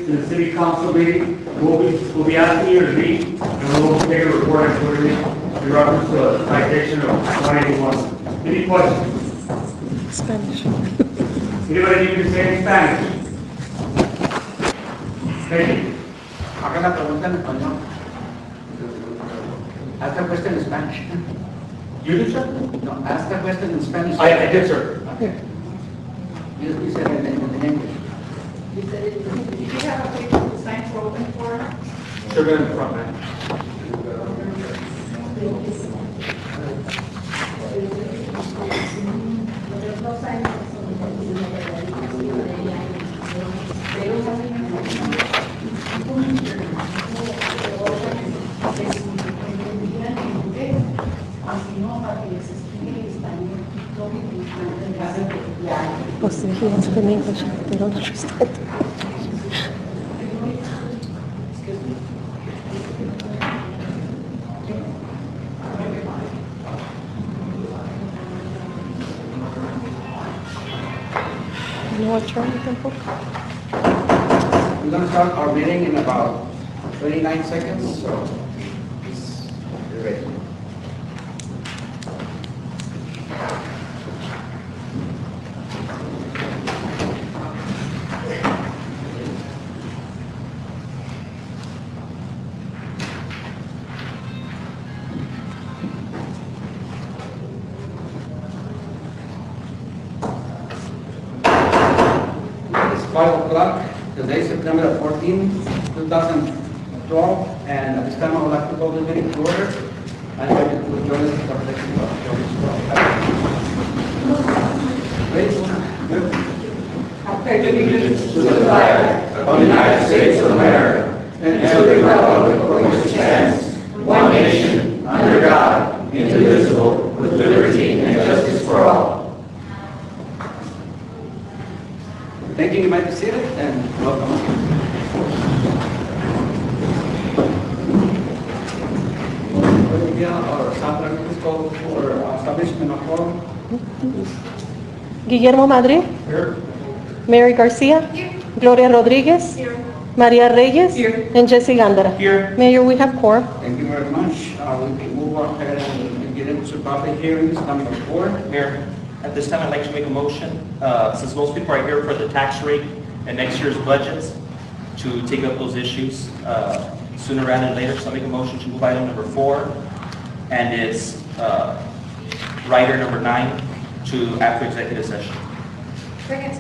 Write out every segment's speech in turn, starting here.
in the city council meeting. We'll be asking you to meet, and we'll take a report accordingly in reference to a citation of 181. Any questions? Spanish. Anybody need to say in Spanish? Thank you. Haga la pregunta en español. Ask the question in Spanish. You did, sir? No, ask the question in Spanish. I did, sir. You said it in English. Did you have a paper to sign for open forum? Sure, go in the front, man. There's no sign. Oh, see, he answered in English. They don't understand. You know what turn you can put? We're going to start our meeting in about 29 seconds, so please be ready. It's 5 o'clock. Today is September 14, 2012, and at this time I would like to call the meeting to order. I invite you to join us in the reflection of I pledge allegiance to the flag of the United States of America and to the republic for which it stands, one nation, under God, indivisible, with liberty and justice for all. Thank you. You might be seated, and welcome. Our Sandra is called for establishment of quorum. Guillermo Madrid. Here. Mary Garcia. Gloria Rodriguez. Maria Reyes. And Jesse Gandara. Here. Mayor, we have quorum. Thank you very much. We can move ahead and get into public hearings, number 4. Mayor, at this time, I'd like to make a motion, since most people are here for the tax rate and next year's budgets, to take up those issues sooner rather than later. So I make a motion to move item number 4 and its rider number 9 to after executive session. Second.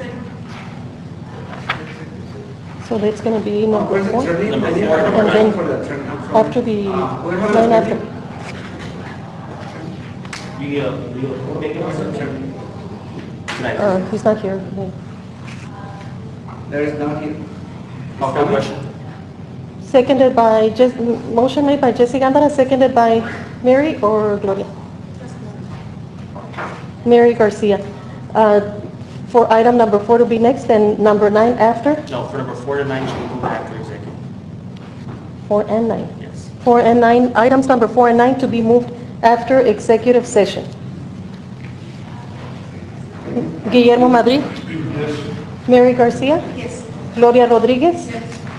So that's going to be number Where's the 4. attorney? Number I need 4. a And then for the attorney. I'm sorry. After the, we're having line a after. meeting. You make it Where's the on attorney? tonight. He's not here. There is none here. Call for the question. Seconded by, motion made by Jesse Gandara, seconded by Mary or Gloria? Mary Garcia. For item number 4 to be next and number 9 after? No, for number 4 to 9, should we move after executive? 4 and 9. Yes. 4 and 9, items number 4 and 9 to be moved after executive session. Guillermo Madrid? Mary Garcia? Yes. Gloria Rodriguez?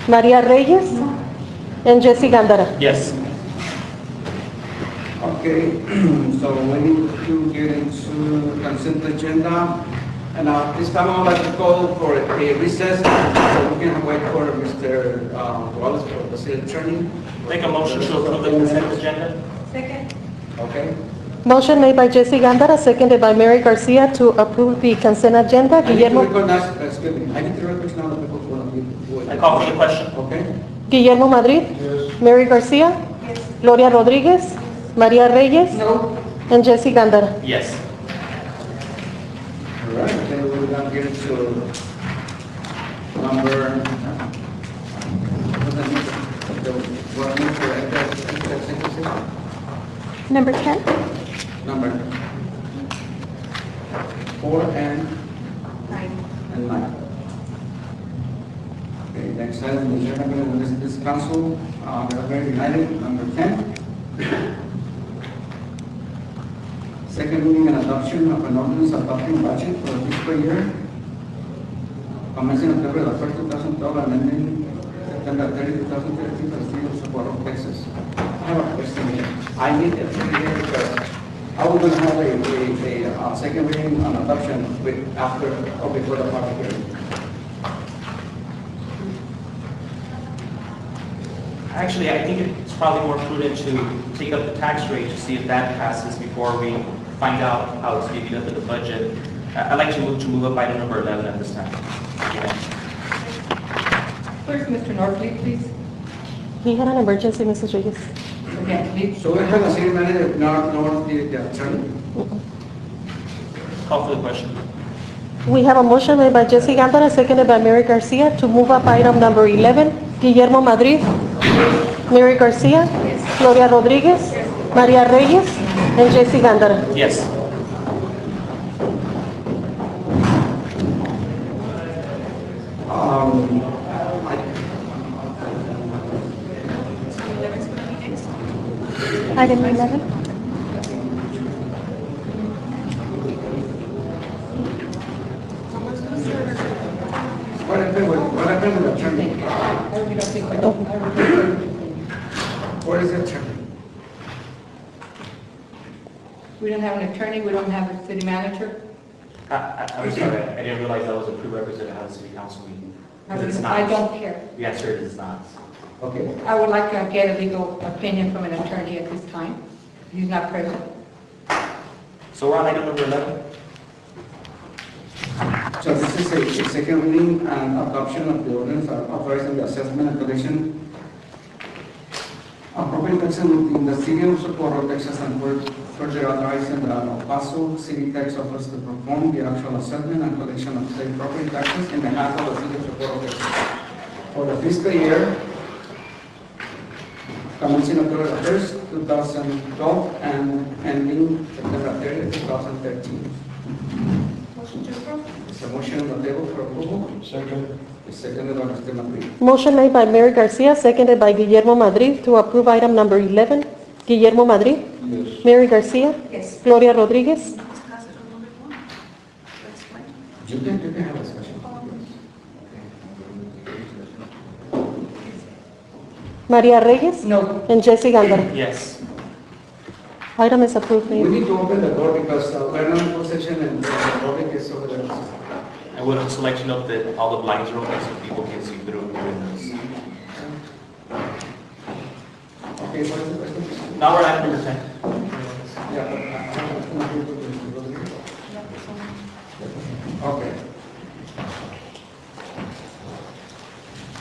Maria Reyes? And Jesse Gandara? Yes. Okay, so we need to get into consent agenda. And this time I would like to call for a recess, so we can wait for Mr. Wallace, for the city attorney. Make a motion to approve the consent agenda. Second. Okay? Motion made by Jesse Gandara, seconded by Mary Garcia to approve the consent agenda. I need to Guillermo, recognize, excuse me, I need to recognize now the people who want to be. I call for the question. Okay? Guillermo Madrid? Mary Garcia? Yes. Gloria Rodriguez? Maria Reyes? No. And Jesse Gandara? Yes. All right, then we're going to get into number, Number 10? number 4 and 9. Okay, next item is agenda, this council, very united, number 10. Second reading and adoption of an ordinance adopting budget for the fiscal year commencing October the 1st, 2012, and ending September 30, 2013, for the city of Socorro, Texas. I have a question here. I need a attorney here because I was going to have a second reading on adoption after or before the public hearing. Actually, I think it's probably more prudent to take up the tax rate to see if that passes before we find out how it's divvied up in the budget. I'd like to move up item number 11 at this time. Where's Mr. Norfleet, please? He had an emergency, Mrs. Reyes. Again, please. So we have the city manager, not the attorney. Call for the question. We have a motion made by Jesse Gándara, seconded by Mary Garcia, to move up item number 11. Guillermo Madrid, Mary Garcia, Gloria Rodriguez, Maria Reyes, and Jesse Gándara. Yes. Item 11. What happened with the attorney? Where is the attorney? We don't have an attorney, we don't have a city manager. I'm sorry, I didn't realize that was a prerequisite of the city council meeting. Because it's not. I don't care. The answer is it's not. Okay. I would like to get a legal opinion from an attorney at this time. He's not present. So we're on item number 11. So this is a second reading and adoption of the ordinance authorizing the assessment and collection of property taxes in the city of Socorro, Texas, and further authorizing the El Paso City Tax Office to perform the actual assessment and collection of state property taxes in behalf of the city of Socorro, Texas for the fiscal year commencing October 1st, 2012, and ending September 30th, 2013. Motion to approve. Is a motion on the table for approval? Second. It's seconded by Mr. Madrid. Motion made by Mary Garcia, seconded by Guillermo Madrid, to approve item number 11. Guillermo Madrid, Yes. Mary Garcia, Yes. Gloria Rodriguez, You can have a discussion. Maria Reyes, No. and Jesse Gándara. Yes. Item is approved, We Mayor. need to open the door because we're not in possession and the public is over there. I would also like to note that all the blinds are open so people can see through the windows. Okay, what is the question? Now we're at number 10. Yeah. Okay.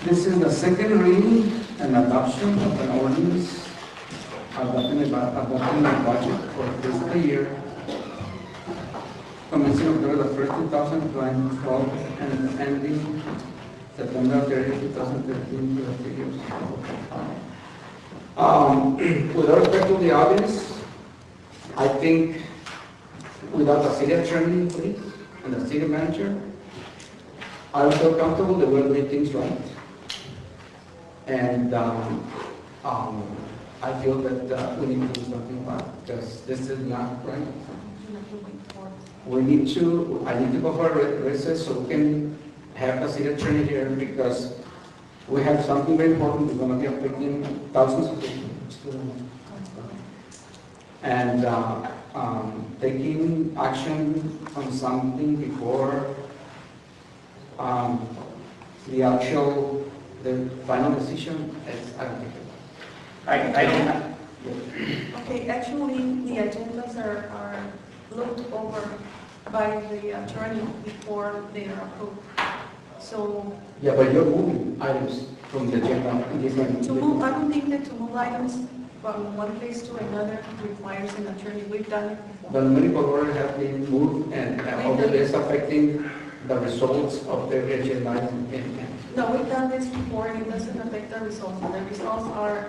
This is the second reading and adoption of an ordinance adopting a budget for fiscal year commencing October the 1st, 2012, and ending September 30th, 2013, for the 3 years. With respect to the audience, I think without the city attorney, please, and the city manager, I feel comfortable that we're doing things right. And I feel that we need to do something about it, because this is not right. I need to go for a recess so we can have the city attorney here, because we have something very important. We're going to be affecting thousands of people. And taking action on something before the final decision is, I don't think. I don't have. Okay, actually, the agendas are looked over by the attorney before they are approved. So Yeah, but you're moving items from the agenda in different. to move, I don't think that to move items from one place to another requires an attorney. We've done it The before. numerical order has been moved and obviously it's affecting the results of the agenda item. No, we've done this before and it doesn't affect the results. The results are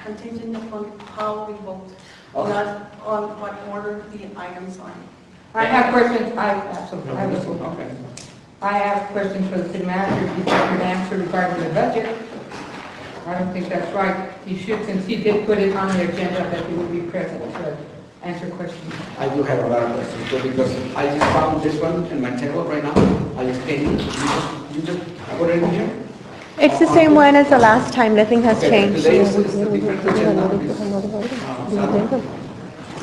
contingent upon how we vote, Okay. not on what order the items are. I have questions, absolutely, Okay. I have questions for the city manager. He took an answer regarding the budget. I don't think that's right. He should, since he did put it on the agenda, that he would be present to answer questions. I do have a lot of questions, but because I just found this one in my table right now. I just came in, you just put it in here. It's the same one as the last time, nothing has Okay, changed. today is a different agenda.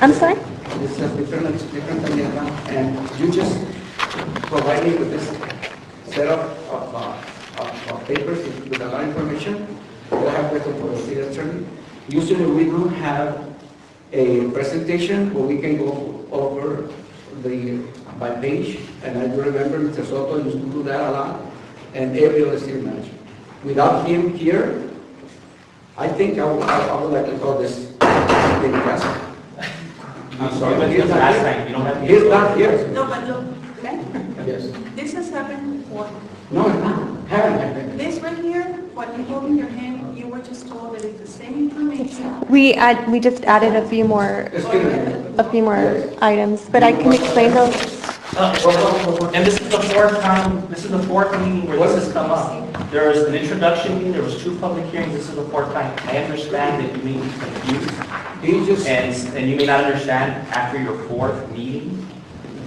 I'm sorry? It's a different agenda, and you just provide me with this set of papers with a lot of information. I have question for the city attorney. Usually we don't have a presentation where we can go over by page, and I do remember Mr. Soto used to do that a lot, and every other city manager. Without him here, I think I would like to call this thing cast. I'm sorry. But He's not last here. time, you don't have to. He's not here. No, but look, okay? Yes. This has happened before. No, it's not. Haven't happened. This right here, what you hold in your hand, you were just told that it's the same information. We just added a few more Excuse me. items, but I can explain those. And this is the fourth meeting where this has come up. There was an introduction meeting, there was 2 public hearings, this is the 4th time. I understand that you may be confused, He just, and you may not understand after your 4th meeting,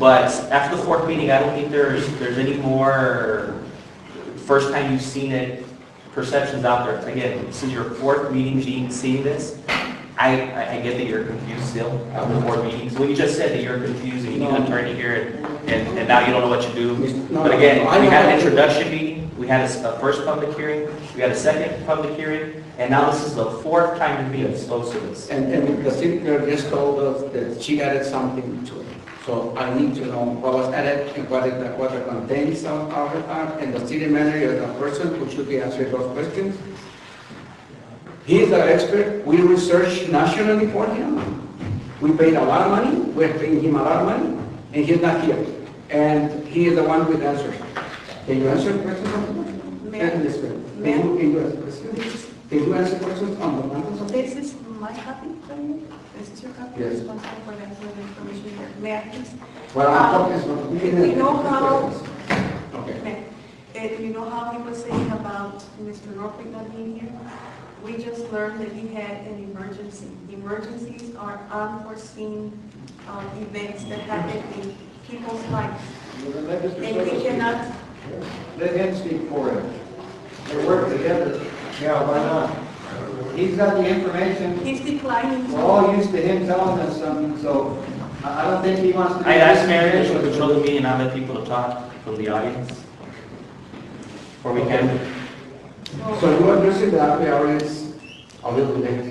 but after the 4th meeting, I don't think there's any more first time you've seen it perceptions out there. Again, this is your 4th meeting seeing this. I get that you're confused still after 4 meetings. Well, you just said that you're confused and you need an attorney here and now you don't know what to do. But again, we had an introduction meeting, we had a first public hearing, we had a second public hearing, and now this is the 4th time you're being exposed to this. and the city clerk just told us that she added something to it. So I need to know what was added and what the contents of it are, and the city manager is the person who should be answering those questions. He is the expert. We researched nationally for him. We paid a lot of money. We're paying him a lot of money, and he's not here. And he is the one with answers. Can you answer questions on the May I? Can you answer questions? Can you answer questions on the matters of This is my copy, right here. This is your copy. Yes. Responsible for that information here. May I please? Well, I'm talking about. You know how, Okay. you know how he was saying about Mr. Norfolk not being here? We just learned that he had an emergency. Emergencies are unforeseen events that happen in people's lives. And we cannot, Let him speak for him. They work together. Yeah, why not? He's got the information. he's declining. We're all used to him telling us something, so I don't think he wants to. I asked Mary to control the meeting and not let people to talk from the audience. Or we can. So you addressing the appearance a little bit.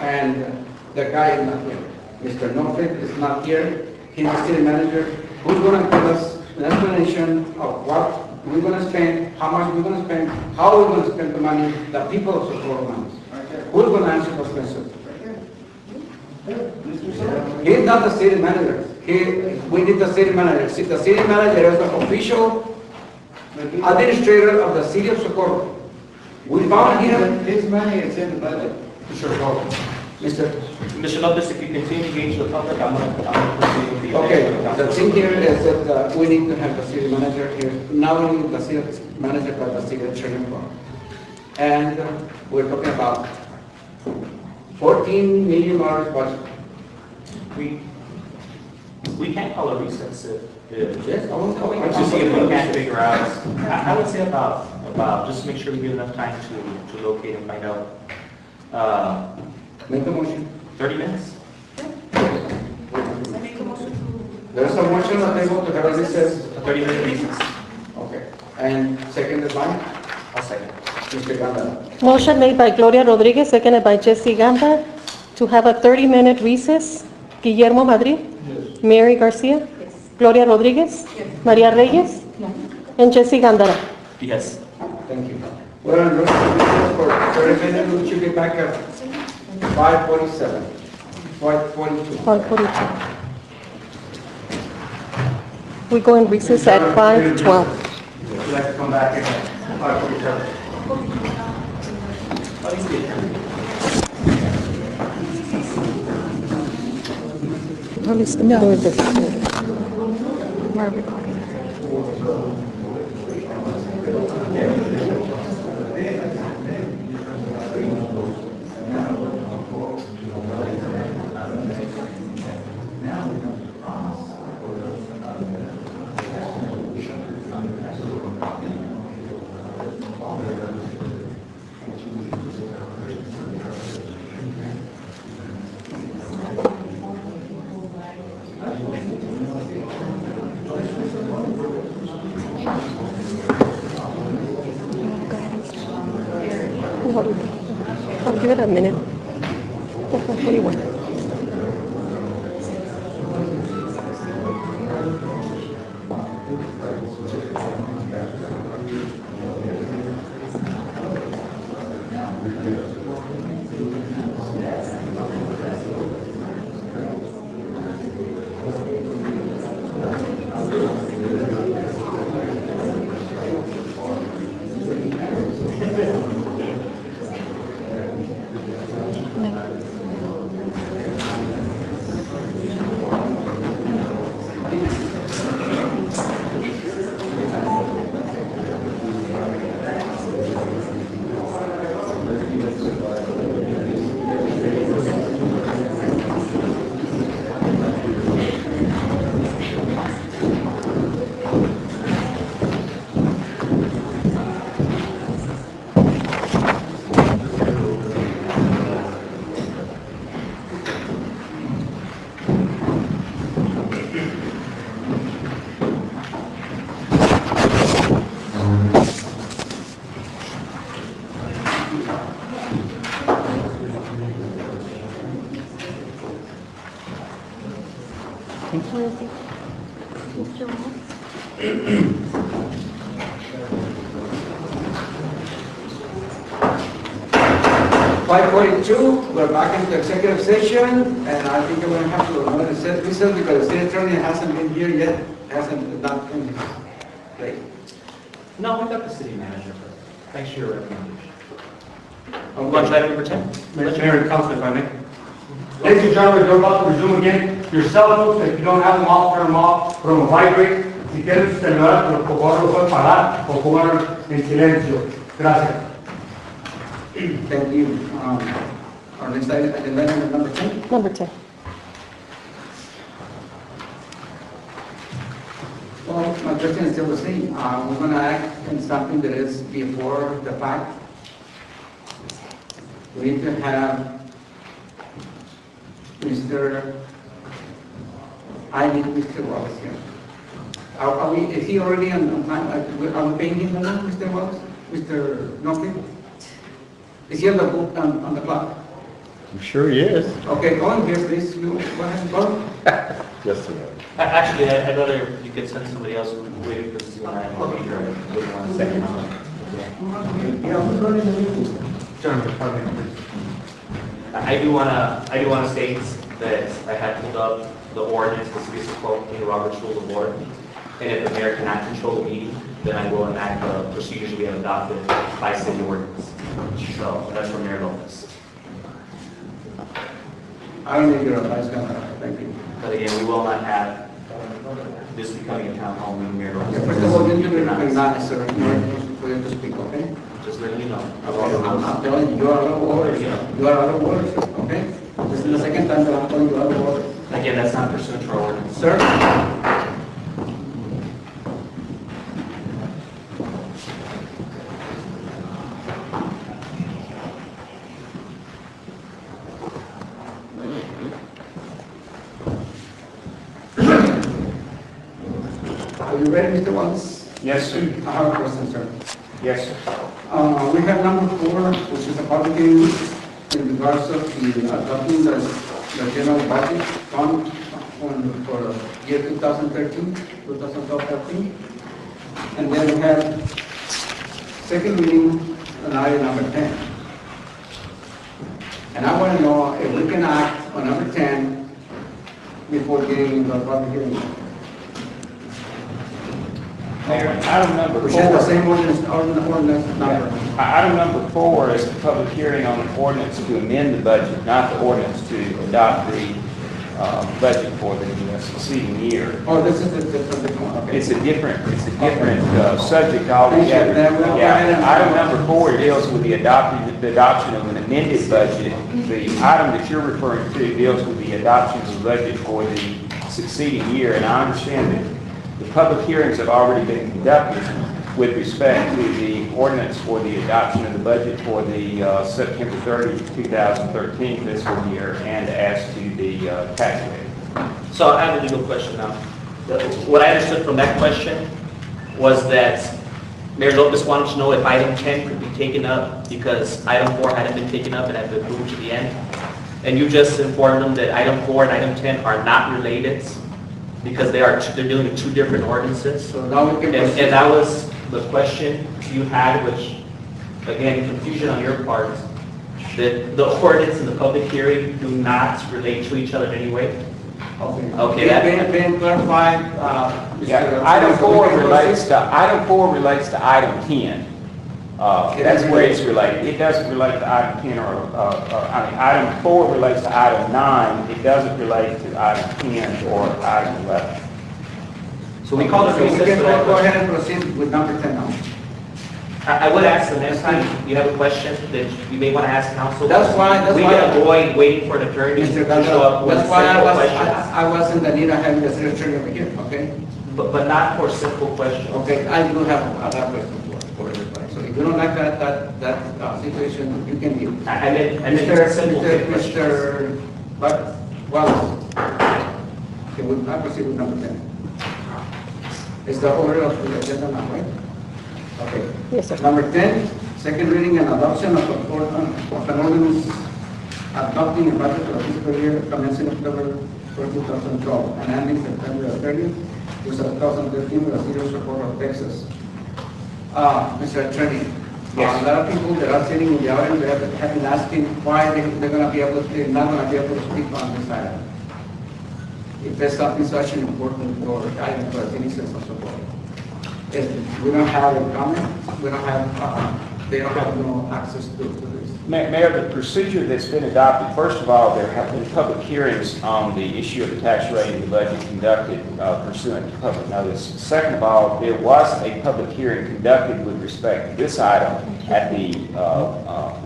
And the guy is not here. Mr. Norfolk is not here. He's the city manager. Who's going to give us an explanation of what we're going to spend, how much we're going to spend, how we're going to spend the money, the people of Socorro money. Who's going to answer those questions? He's not the city manager. We need the city manager. The city manager is the official administrator of the city of Socorro. We found him. His money is in the budget. Mr. Lopez, if you continue to engage the public, I'm going to proceed with the. Okay, the thing here is that we need to have the city manager here, not only the city manager, but the city attorney. And we're talking about $14 million budget. We can't call a recess if. Yes, I will call it. To see if we can't figure out, I would say about, just to make sure we give enough time to locate and find out. Make a motion. 30 minutes? I make a motion to. There's a motion on the table to have a recess. A 30-minute recess? Okay. And second is by I'll second. Mr. Ganda. Motion made by Gloria Rodriguez, seconded by Jesse Gamba, to have a 30-minute recess. Guillermo Madrid? Yes. Mary Garcia? Gloria Rodriguez? Yes. Maria Reyes? And Jesse Gandara. Yes. Thank you. We're on recess for 30 minutes. We should be back at 5:47. 5:42. 5:42. We go in recess at 5:12. Would you like to come back at 5:47? No. I'll give it a minute. 41. Mr. Ramos? 5:42, we're back into executive session, and I think we're going to have to another recess because the city attorney hasn't been here yet, hasn't not been late. No, we got the city manager. Thanks for your recommendation. Want to try item number 10? Mayor and Council, if I may. Ladies and gentlemen, we're about to resume again. Your cell phones, if you don't have them off, turn them off, put them on vibrate. Si quieren celular, por favor, lo pueden parar o pongan en silencio. Gracias. Thank you. Our next item, agenda item number 10. Number 10. Well, my question is still the same. We're going to act on something that is before the fact. We need to have Mr. Wallace here. Are we, is he already on time? Are we paying him now, Mr. Wallace? Mr. Knopfler? Is he on the book, on the clock? I'm sure he is. Okay, go on here, please. You, go ahead, go. Yes, sir. Actually, I'd rather you could send somebody else waiting because you and I will be here. Wait 1 second. Gentlemen, pardon me, please. I do wanna state that I had pulled up the ordinance, the city of Quote, in Robert's Rules of Order. And if the mayor cannot control the meeting, then I will enact the procedures we have adopted by city ordinance. So that's from Mayor Lopez. I don't need your advice, thank you. But again, we will not have this becoming a town hall meeting, Mayor Lopez. Yeah, first of all, you need to recognize, sir, for you to speak, okay? Just letting you know. I'm telling you, you are out of order. You are out of order, sir, okay? This is the second time that I'm telling you out of order. Again, that's not pursuant to our ordinance. Sir? Are you ready, Mr. Wallace? Yes, sir. I have a question, sir. Yes, sir. We have number 4, which is a public hearing in regards of the adopting the general budget fund for year 2013, 2012-13. And then we have second reading on item number 10. And I want to know if we can act on number 10 before getting into the public hearing. Mayor, item number Which is the 4. same ordinance number. Item number 4 is the public hearing on an ordinance to amend the budget, not the ordinance to adopt the budget for the succeeding year. Oh, this is the different one, okay. It's a different subject altogether. Then we'll go ahead and- Yeah, item number 4 deals with the adoption of an amended budget. The item that you're referring to deals with the adoption of the budget for the succeeding year, and I understand that the public hearings have already been conducted with respect to the ordinance for the adoption of the budget for the September 30, 2013 fiscal year and as to the tax rate. So I have a legal question now. What I understood from that question was that Mayor Lopez wanted to know if item 10 could be taken up because item 4 hadn't been taken up and had been moved to the end. And you just informed them that item 4 and item 10 are not related because they're dealing with two different ordinances. So now we can And that was the question you had, which, again, confusion on your part, that the ordinance and the public hearing do not relate to each other in any way. Okay, that- Being clarified, Yeah, Mr. item 4 Mr. relates to item 10. That's where it's related. It doesn't relate to item 10 item 4 relates to item 9. It doesn't relate to item 10 or item 11. So we call it So we recess can for that go question. ahead and proceed with number 10 now. I would ask the next time you have a question that you may want to ask council. That's why- We can avoid waiting for an attorney to Mr. show up Gonzalez, with that's why simple questions. I was in the need of having the secretary over here, okay? But not for simple questions. Okay, I do have another question for everybody. So if you don't like that situation, you can leave. I meant simple questions. Mr. But, well, okay, we'll now proceed with number 10. Is the order of the agenda now, right? Okay. Yes, sir. Number 10, second reading and adoption of an ordinance adopting a budget for the fiscal year commencing October 2012 and ending September 30th, 2013 with the city of Socorro, Texas. Mr. Attorney, Yes. a lot of people that are sitting in the audience, they have been asking why they're going to be able to, they're not going to be able to speak on this item. If there's something such an important or item for the citizens of Socorro. We don't have a comment, we don't have, they don't have no access to this. Mayor, the procedure that's been adopted, first of all, there have been public hearings on the issue of the tax rate and the budget conducted pursuant to public notice. Second of all, there was a public hearing conducted with respect to this item at the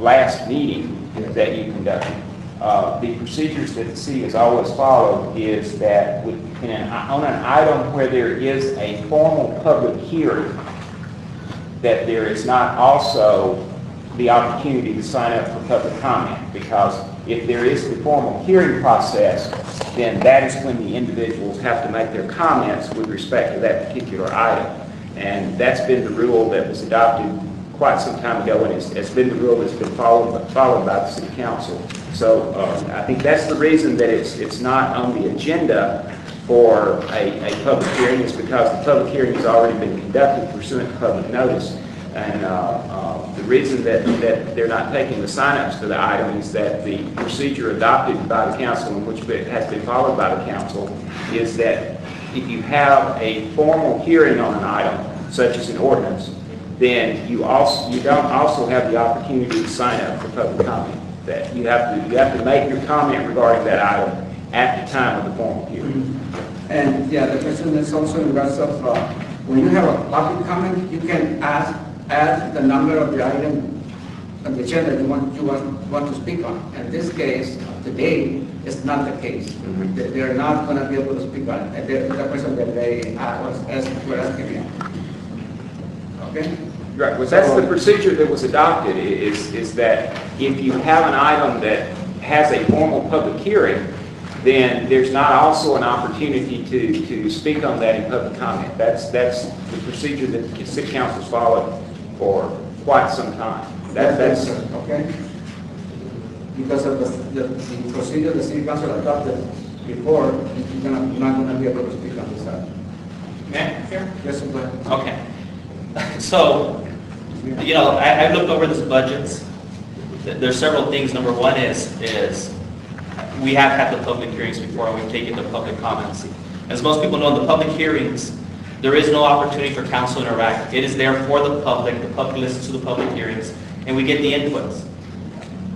last meeting that you conducted. The procedures that the city has always followed is that on an item where there is a formal public hearing, that there is not also the opportunity to sign up for public comment, because if there is the formal hearing process, then that is when the individuals have to make their comments with respect to that particular item. And that's been the rule that was adopted quite some time ago, and it's been the rule that's been followed by the city council. So I think that's the reason that it's not on the agenda for a public hearing, is because the public hearing has already been conducted pursuant to public notice. And the reason that they're not taking the sign-ups to the item is that the procedure adopted by the council, and which has been followed by the council, is that if you have a formal hearing on an item, such as an ordinance, then you don't also have the opportunity to sign up for public comment. That you have to make your comment regarding that item at the time of the formal hearing. And yeah, the question is also in regards of, when you have a public comment, you can add the number of the item on the agenda you want to speak on. In this case, today, it's not the case. They are not going to be able to speak on it. The person that they were asking me. Okay? Right, well, that's the procedure that was adopted, is that if you have an item that has a formal public hearing, then there's not also an opportunity to speak on that in public comment. That's the procedure that the city council's followed for quite some time. That's okay. Because of the procedure the city council adopted before, you're not going to be able to speak on this item. Okay, here? Yes, sir, go ahead. Okay. So, I looked over this budget. There's several things. Number one is we have had the public hearings before, and we've taken the public comments. As most people know, in the public hearings, there is no opportunity for council to interact. It is there for the public listens to the public hearings, and we get the inputs.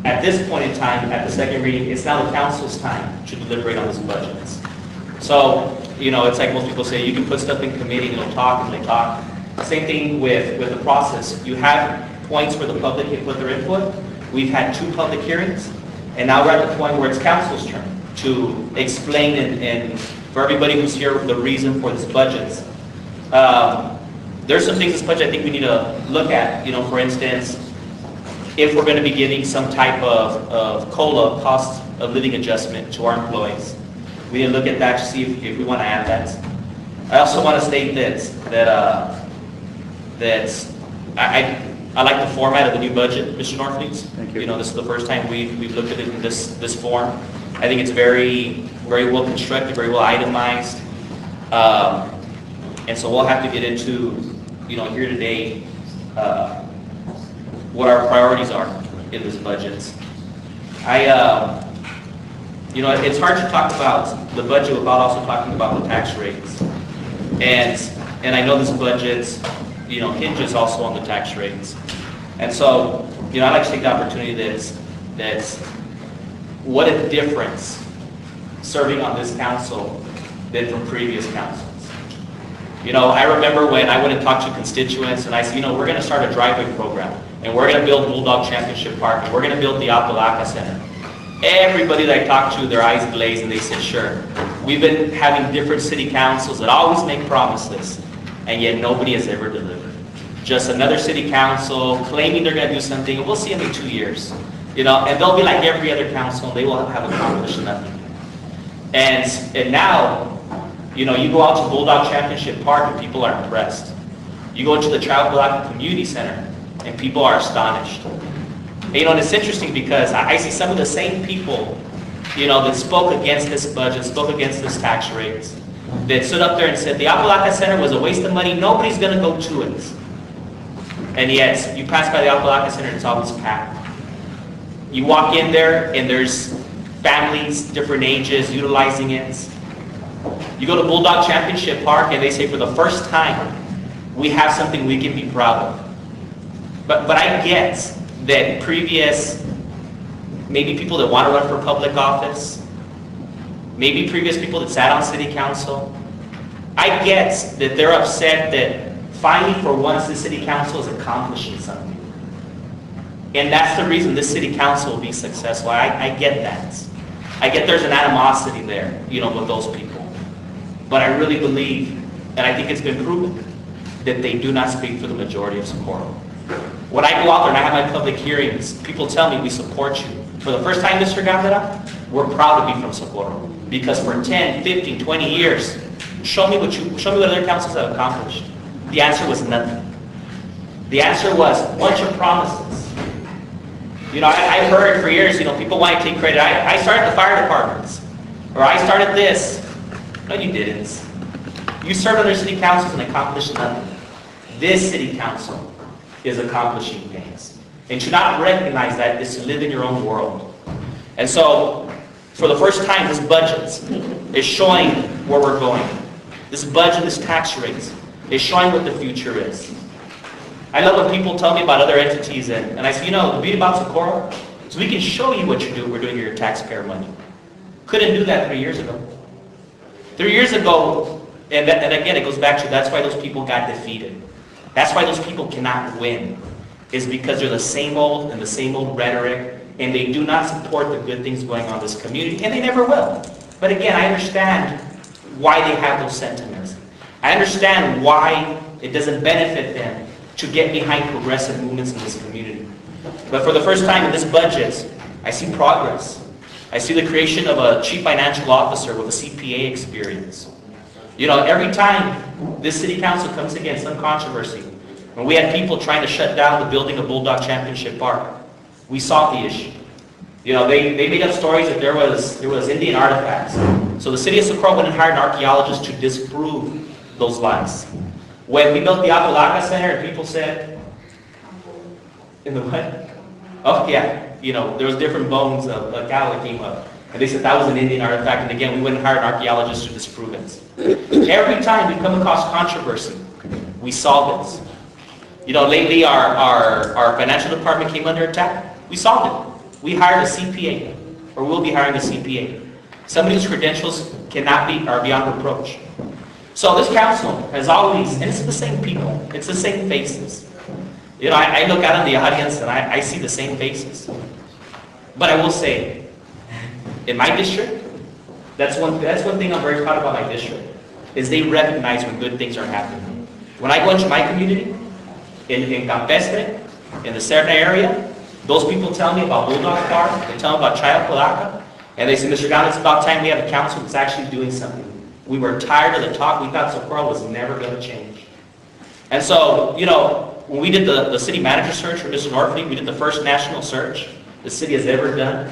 At this point in time, at the second reading, it's now the council's time to deliberate on this budget. So, it's like most people say, you can put stuff in committee and they'll talk and they talk. Same thing with the process. You have points where the public can put their input. We've had 2 public hearings, and now we're at the point where it's council's turn to explain and for everybody who's here the reason for this budget. There's some things in this budget I think we need to look at. For instance, if we're going to be giving some type of COLA, cost of living adjustment to our employees, we need to look at that to see if we want to add that. I also want to state this, that I like the format of the new budget, Mr. Norfleet. Thank you. You know, this is the first time we've looked at it in this form. I think it's very well constructed, very well itemized. And so we'll have to get into, you know, here today, what our priorities are in this budget. You know, it's hard to talk about the budget without also talking about the tax rates. And I know this budget, you know, hinges also on the tax rates. And so, you know, I'd like to take the opportunity that's what a difference serving on this council than from previous councils. You know, I remember when I went and talked to constituents and I said, you know, we're going to start a driveway program and we're going to build Bulldog Championship Park and we're going to build the Apalaca Center. Everybody that I talked to, their eyes glazed and they said, sure. We've been having different city councils that always make promises and yet nobody has ever delivered. Just another city council claiming they're going to do something and we'll see them in 2 years. You know, and they'll be like every other council and they will have accomplished nothing. And now, you know, you go out to Bulldog Championship Park and people are impressed. You go to the Apalaca Community Center and people are astonished. And, you know, and it's interesting because I see some of the same people, you know, that spoke against this budget, spoke against this tax rates, that stood up there and said the Apalaca Center was a waste of money, nobody's going to go to it. And yet, you pass by the Apalaca Center and it's always packed. You walk in there and there's families, different ages, utilizing it. You go to Bulldog Championship Park and they say for the first time, we have something we can be proud of. But I get that previous, maybe people that want to run for public office, maybe previous people that sat on city council, I get that they're upset that finally for once the city council is accomplishing something. And that's the reason this city council will be successful. I get that. I get there's an animosity there, you know, with those people. But I really believe, and I think it's been proven, that they do not speak for the majority of Socorro. When I go out there and I have my public hearings, people tell me we support you. For the first time, Mr. Gandara, we're proud to be from Socorro. Because for 10, 15, 20 years, show me what other councils have accomplished. The answer was nothing. The answer was a bunch of promises. You know, I've heard for years, you know, people want to take credit. I started the fire departments, or I started this. No, you didn't. You served under city councils and accomplished nothing. This city council is accomplishing things. And to not recognize that is to live in your own world. And so, for the first time, this budget is showing where we're going. This budget, this tax rate, is showing what the future is. I love when people tell me about other entities, and I say, you know, the beauty about Socorro is we can show you what we're doing with your taxpayer money. Couldn't do that 3 years ago. 3 years ago, and again, it goes back to that's why those people got defeated. That's why those people cannot win, is because they're the same old and the same old rhetoric, and they do not support the good things going on in this community, and they never will. But again, I understand why they have those sentiments. I understand why it doesn't benefit them to get behind progressive movements in this community. But for the first time in this budget, I see progress. I see the creation of a chief financial officer with a CPA experience. You know, every time this city council comes against some controversy, when we had people trying to shut down the building of Bulldog Championship Park, we saw the issue. You know, they made up stories that there was Indian artifacts. So the city of Socorro went and hired an archaeologist to disprove those lies. When we built the Apalaca Center, and people said, in the what? Oh yeah, you know, there was different bones of a cow that came up. And they said that was an Indian artifact, and again, we went and hired an archaeologist to disprove it. Every time we come across controversy, we solve it. You know, lately our financial department came under attack. We solved it. We hired a CPA, or will be hiring a CPA. Somebody whose credentials are beyond reproach. So this council has always, and it's the same people, it's the same faces. You know, I look out in the audience and I see the same faces. But I will say, in my district, that's one thing I'm very proud about my district, is they recognize when good things are happening. When I go into my community, in Campestre, in the Serna area, those people tell me about Bulldog Park, they tell me about Apalaca, and they say, Mr. Gon, it's about time we have a council that's actually doing something. We were tired of the talk. We thought Socorro was never going to change. And so, you know, when we did the city manager search for Mr. Norfleet, we did the first national search the city has ever done.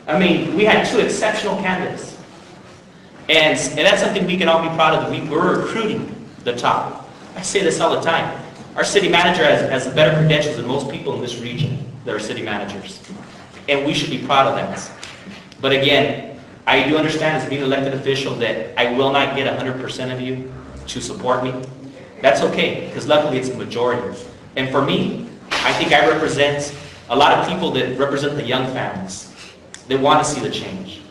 I mean, we had 2 exceptional candidates. And that's something we can all be proud of, that we're recruiting the top. I say this all the time. Our city manager has better credentials than most people in this region that are city managers. And we should be proud of that. But again, I do understand as being an elected official that I will not get 100% of you to support me. That's okay, because luckily it's a majority. And for me, I think I represent a lot of people that represent the young families that want to see the change,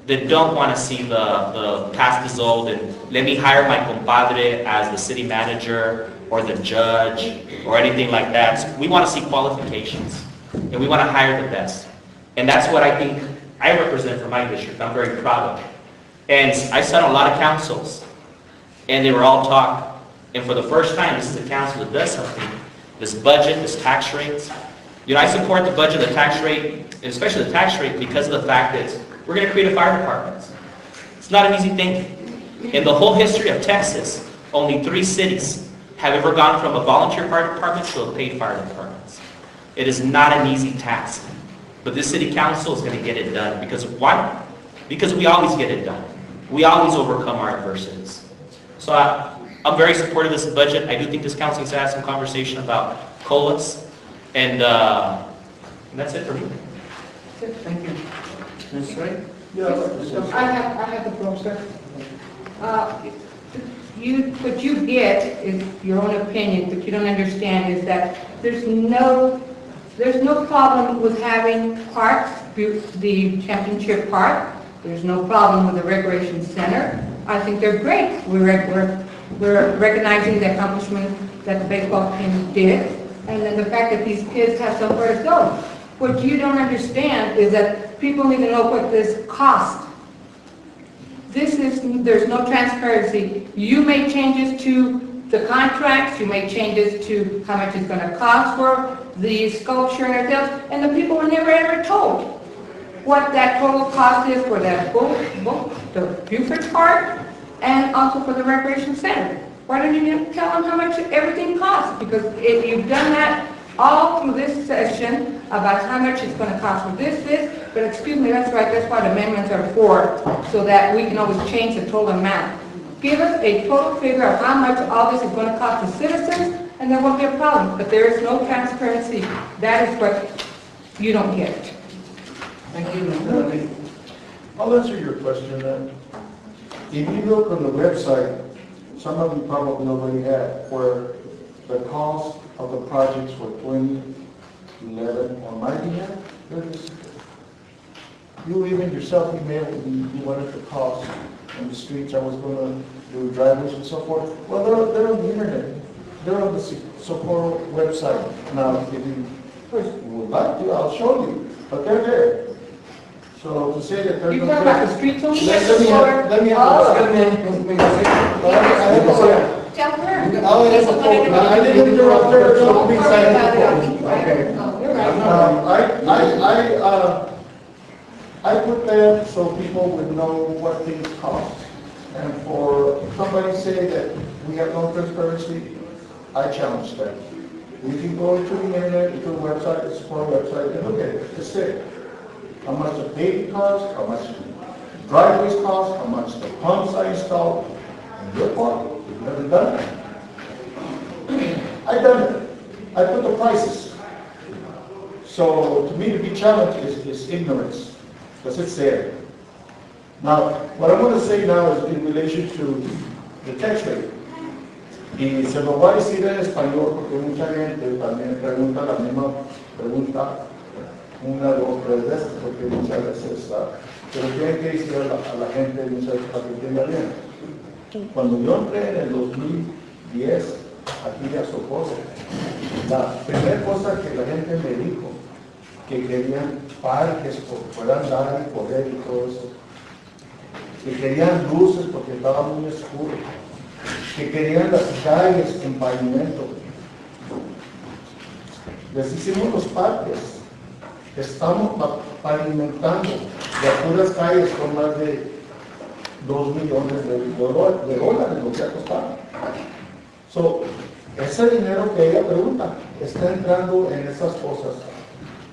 that don't want to see the past is old and let me hire my compadre as the city manager or the judge or anything like that. So we want to see qualifications and we want to hire the best. And that's what I think I represent for my district. I'm very proud of. And I sat on a lot of councils and they were all talk. And for the first time, this is a council that does something. This budget, this tax rates. You know, I support the budget, the tax rate, and especially the tax rate because of the fact that we're going to create a fire department. It's not an easy thing. In the whole history of Texas, only 3 cities have ever gone from a volunteer fire department to a paid fire department. It is not an easy task. But this city council is going to get it done. Because why? Because we always get it done. We always overcome our adversities. So I'm very supportive of this budget. I do think this council needs to have some conversation about COLAs. And that's it for me. Thank you. Ms. Ray? I have the floor, sir. What you get is your own opinion, but you don't understand is that there's no problem with having parks, the Championship Park. There's no problem with the Recreation Center. I think they're great. We're recognizing the accomplishment that the baseball team did, and then the fact that these kids have somewhere to go. What you don't understand is that people need to know what this costs. There's no transparency. You make changes to the contracts, you make changes to how much it's going to cost for the sculpture and everything else, and the people were never ever told what that total cost is for that the Buford Park and also for the Recreation Center. Why don't you tell them how much everything costs? Because if you've done that all through this session about how much it's going to cost for this, but excuse me, that's right, that's what amendments are for, so that we can always change the total amount. Give us a total figure of how much all this is going to cost the citizens, and there won't be a problem. But there is no transparency. That is what you don't get. Thank you, Mr. Ray. I'll answer your question then. If you look on the website, some of you probably already have, where the cost of the projects for 2011 or might be have, you even yourself emailed me, you wanted the cost on the streets, I was going to do driveways and so forth. Well, they're on the internet. They're on the Socorro website. Now, if you would like to, I'll show you, but they're there. So to say that they're... You talk about the streets only? Let me Tell her. I didn't interrupt her, so please silent. Okay. You're right. I put that so people would know what things cost. And for somebody to say that we have no transparency, I challenge that. You can go to the internet, to the website, the Socorro website, and look at it. It's there. How much the paving costs, how much driveways cost, how much the pumps I installed. And your part, you've never done it. I've done it. I put the prices. So to me, to be challenged is ignorance, because it's there. Now, what I want to say now is in relation to the tax rate. Y se lo voy a decir en español porque mucha gente también pregunta la misma pregunta, una, dos, tres veces, porque muchas veces, pero tienen que decir a la gente muchas veces para que entienda bien. Cuando yo entré en el 2010, aquí a Socorro, la primera cosa que la gente me dijo, que querían parques que puedan dar y correr y todo eso, que querían luces porque estaba muy oscuro, que querían las calles en pavimento. Les hicimos los parques, estamos pavimentando las puras calles con más de 2 millones de dólares, lo que ha costado. So, Ese dinero que ella pregunta está entrando en esas cosas.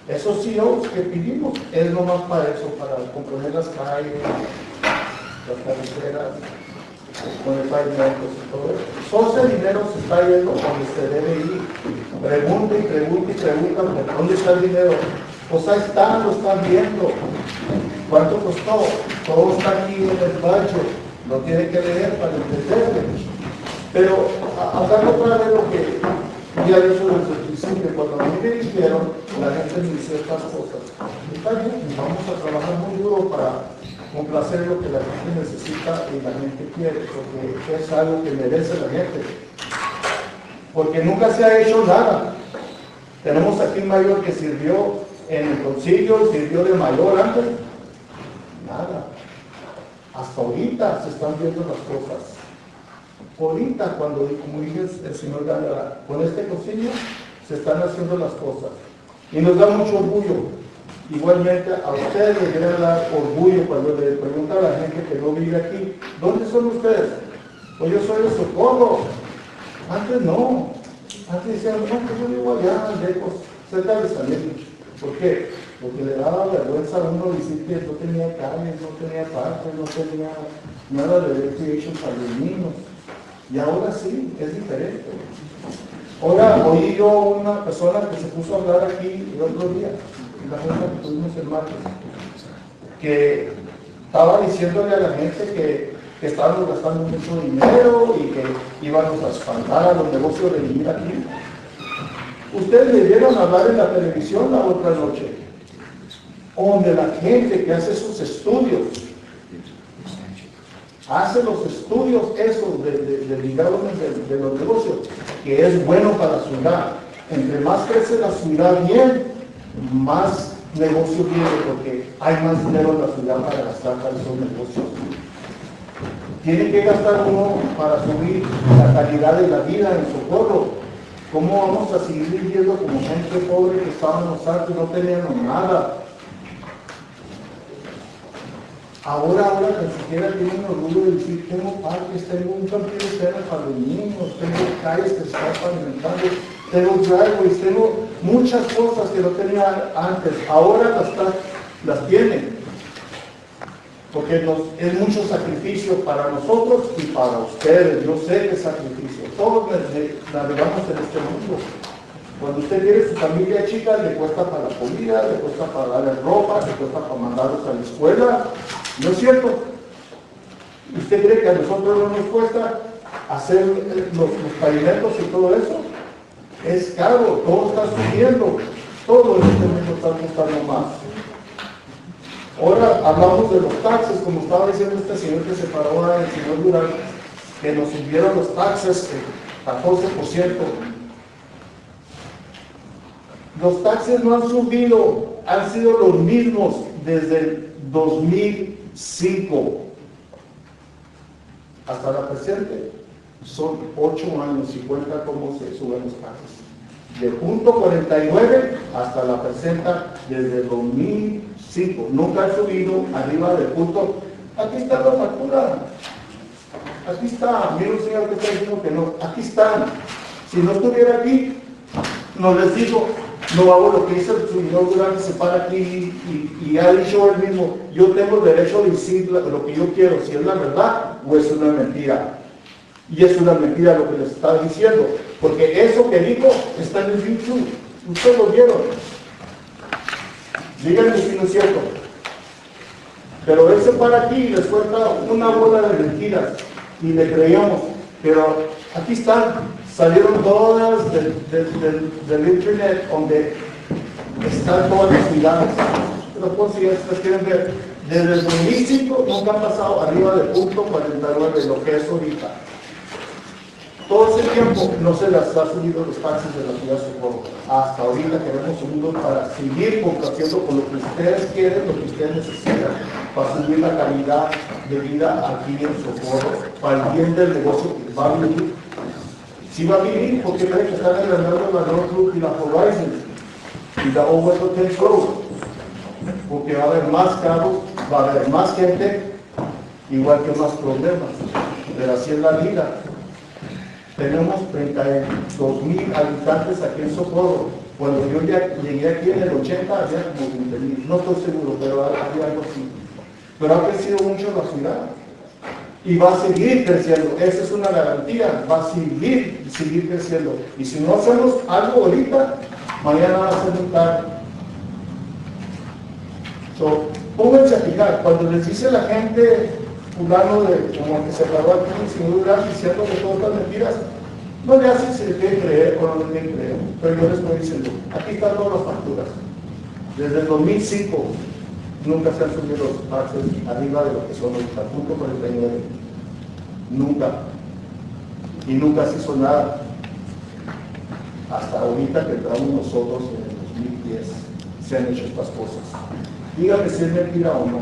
Esos CEOs que pedimos es nomás para eso, para componer las calles, las carreteras, poner pavimentos y todo eso. Todo ese dinero se está yendo donde se debe ir. Pregunta y pregunta y pregunta, ¿dónde está el dinero? Pues ahí está, lo están viendo. ¿Cuánto costó? Todo está aquí en el budget. Lo tiene que leer para entenderlo. Pero hablando otra vez lo que ya he dicho desde el principio, cuando a mí me dijeron, la gente me dice estas cosas. Está bien, vamos a trabajar muy duro para complacer lo que la gente necesita y la gente quiere, porque es algo que merece la gente. Porque nunca se ha hecho nada. Tenemos aquí un mayor que sirvió en el concilio, sirvió de mayor antes. Nada. Hasta ahorita se están viendo las cosas. Ahorita, cuando, como dice el señor Gandara, con este concilio se están haciendo las cosas. Y nos da mucho orgullo. Igualmente, a ustedes les debe dar orgullo cuando le preguntan a la gente que no vive aquí, ¿dónde son ustedes? Pues yo soy de Socorro. Antes no. Antes decían, no, que yo vivo allá, lejos, cerca de San Luis. ¿Por qué? Porque le daba vergüenza a uno decir que no tenía calles, no tenía parques, no tenía nada de recreation para los niños. Y ahora sí, es diferente. Ahora oí yo una persona que se puso a hablar aquí el otro día, en la junta que tuvimos el martes, que estaba diciéndole a la gente que estábamos gastando mucho dinero y que íbamos a espantar a los negocios de vivir aquí. Ustedes le vieron hablar en la televisión la otra noche, donde la gente que hace sus estudios, hace los estudios esos de ligados de los negocios, que es bueno para la ciudad. Entre más crece la ciudad bien, más negocio viene, porque hay más dinero en la ciudad para gastar para esos negocios. Tiene que gastar uno para subir la calidad de la vida en Socorro. ¿Cómo vamos a seguir viviendo como gente pobre que estábamos antes, no teníamos nada? Ahora ni siquiera tienen orgullo de decir, tengo parques, tengo un campo de tierra para los niños, tengo calles que se están pavimentando, tengo driveways, tengo muchas cosas que no tenía antes. Ahora las tienen. Porque es mucho sacrificio para nosotros y para ustedes. Yo sé que es sacrificio. Todos navegamos en este mundo. Cuando usted tiene su familia chica, le cuesta para la comida, le cuesta para darle ropa, le cuesta para mandarlos a la escuela. ¿No es cierto? ¿Usted cree que a nosotros no nos cuesta hacer los pavimentos y todo eso? Es caro, todo está subiendo. Todo en este mundo está costando más. Ahora hablamos de los taxes, como estaba diciendo este señor que se paró ahora, el señor Durán, que nos subieron los taxes 14%. Los taxes no han subido, han sido los mismos desde el 2005 hasta la presente. Son 8 años y cuenta cómo se suben los taxes. De punto 49 hasta la presente desde el 2005. Nunca ha subido arriba del punto. Aquí está la factura. Aquí está. Mira un señor que está diciendo que no. Aquí están. Si no estuviera aquí, no les digo, no hago lo que dice el señor Durán, que se para aquí y ha dicho él mismo, yo tengo el derecho de decir lo que yo quiero, si es la verdad o es una mentira. Y es una mentira lo que les está diciendo, porque eso que dijo está en el YouTube. Ustedes lo vieron. Díganme si no es cierto. Pero él se para aquí y les cuenta una bola de mentiras y le creíamos. Pero aquí están, salieron todas del internet donde están todas las ciudades. Pero pues si ustedes quieren ver, desde el 2005 nunca han pasado arriba del punto 49, lo que es ahorita. Todo ese tiempo no se les ha subido los taxes de la ciudad de Socorro. Hasta ahorita queremos subirlos para seguir complaciendo con lo que ustedes quieren, lo que ustedes necesitan, para subir la calidad de vida aquí en Socorro, para el bien del negocio que va a vivir. Si va a vivir, porque creen que están agrandando la North Loop y la Horizon y la Old Tenth Road, porque va a haber más carros, va a haber más gente, igual que más problemas, pero así es la vida. Tenemos 32,000 habitantes aquí en Socorro. Cuando yo ya llegué aquí en el 80 había como 20,000, no estoy seguro, pero había algo así. Pero ha crecido mucho la ciudad y va a seguir creciendo. Esa es una garantía, va a seguir creciendo. Y si no hacemos algo ahorita, mañana va a ser muy tarde. Pónganse a fijar, cuando les dice la gente, fulano de como que se paró aquí, sin duda, diciendo que todas estas mentiras, no le hacen si le quieren creer o no le quieren creer. Pero yo les estoy diciendo, aquí están todas las facturas. Desde el 2005 nunca se han subido los taxes arriba de lo que son ahorita, .49. Nunca. Y nunca se hizo nada. Hasta ahorita que entramos nosotros en el 2010 se han hecho estas cosas. Dígame si es mentira o no,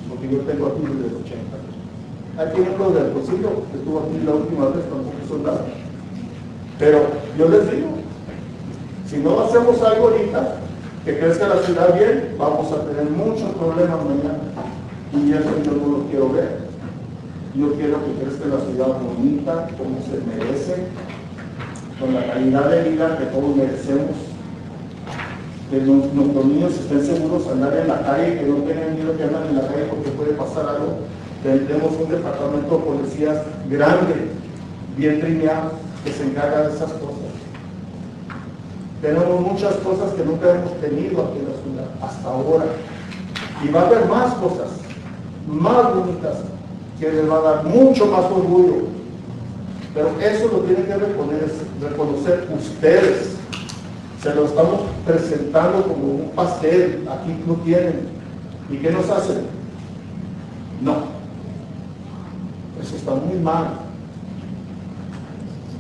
porque yo tengo aquí desde el 80. Aquí uno del Concilio, que estuvo aquí la última vez, tampoco hizo nada. Pero yo les digo, si no hacemos algo ahorita, que crezca la ciudad bien, vamos a tener muchos problemas mañana. Y eso yo no lo quiero ver. Yo quiero que crezca la ciudad bonita, como se merece, con la calidad de vida que todos merecemos. Que nuestros niños estén seguros de andar en la calle, que no tengan miedo que andan en la calle porque puede pasar algo. Tenemos un departamento de policías grande, bien trineado, que se encarga de esas cosas. Tenemos muchas cosas que nunca hemos tenido aquí en la ciudad, hasta ahora. Y va a haber más cosas, más bonitas, que les va a dar mucho más orgullo. Pero eso lo tienen que reconocer ustedes. Se lo estamos presentando como un pastel, aquí lo tienen. ¿Y qué nos hacen? No. Eso está muy mal.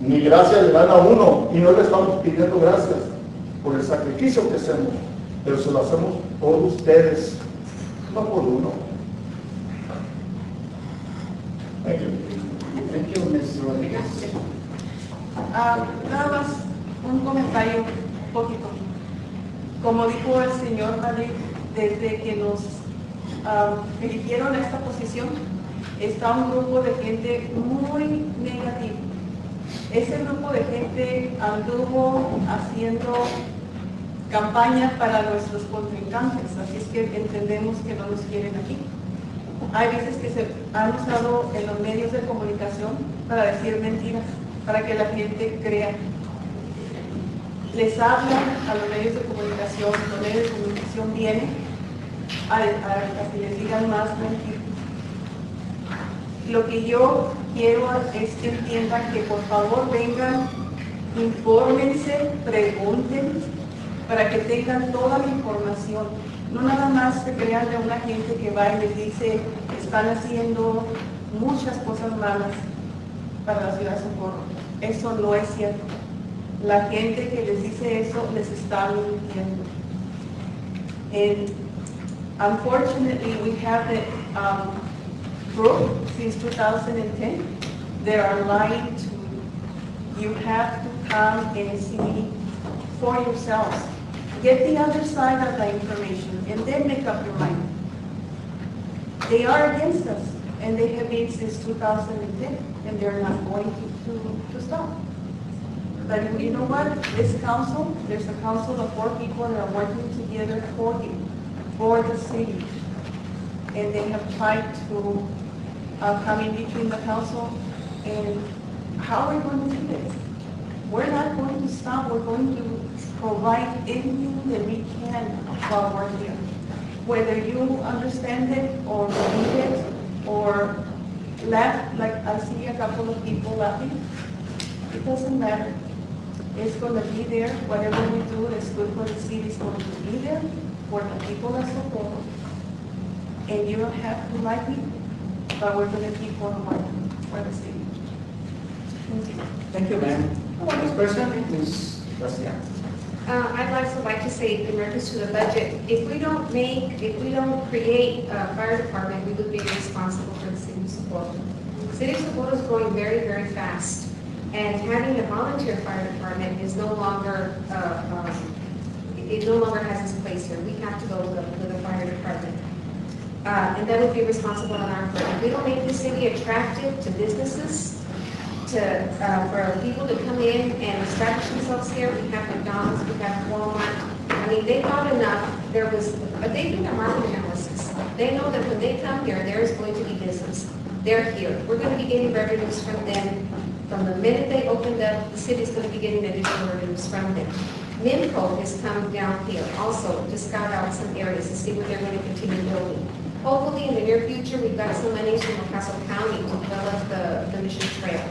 Ni gracias le dan a uno, y no le estamos pidiendo gracias por el sacrificio que hacemos, pero se lo hacemos por ustedes, no por uno. Thank you, Ms. Rodríguez. Nada más un comentario poquito. Como dijo el señor Madrid, desde que nos eligieron a esta posición, está un grupo de gente muy negativo. Ese grupo de gente anduvo haciendo campañas para nuestros contrincantes, así es que entendemos que no nos quieren aquí. Hay veces que se han usado en los medios de comunicación para decir mentiras, para que la gente crea. Les hablan a los medios de comunicación, los medios de comunicación vienen a que les digan más mentiras. Lo que yo quiero es que entiendan que por favor vengan, infórmense, pregunten, para que tengan toda la información. No nada más se crean de una gente que va y les dice que están haciendo muchas cosas malas para la ciudad de Socorro. Eso no es cierto. La gente que les dice eso les está mintiendo. And unfortunately, we have the proof since 2010. They are lying to you. You have to come and see for yourselves. Get the other side of the information and then make up your mind. They are against us, and they have been since 2010, and they're not going to stop. But you know what? This council, there's a council of 4 people that are working together for you, for the city. And they have tried to come in between the council. And how are we going to do this? We're not going to stop. We're going to provide anything that we can while we're here. Whether you understand it or believe it or laugh, like I see a couple of people laughing, it doesn't matter. It's going to be there. Whatever we do is good for the city. It's going to be there for the people that support. And you don't have to like it, but we're going to keep on working for the city. Thank you. Thank you, ma'am. Next person, Ms. Garcia. I'd also like to say in reference to the budget, if we don't create a fire department, we would be responsible for the city of Socorro. The city of Socorro is growing very, very fast. And having a volunteer fire department is no longer, it no longer has its place here. We have to go with a fire department. And that would be responsible on our part. If we don't make the city attractive to businesses, for people to come in and establish themselves here. We have McDonald's, we have Walmart. I mean, they thought enough, they do their market analysis. They know that when they come here, there is going to be business. They're here. We're going to be getting revenues from them. From the minute they opened up, the city's going to be getting additional revenues from them. NIMCO has come down here also to scout out some areas to see what they're going to continue building. Hopefully, in the near future, we've got some monies from El Paso County to develop the Mission Trail.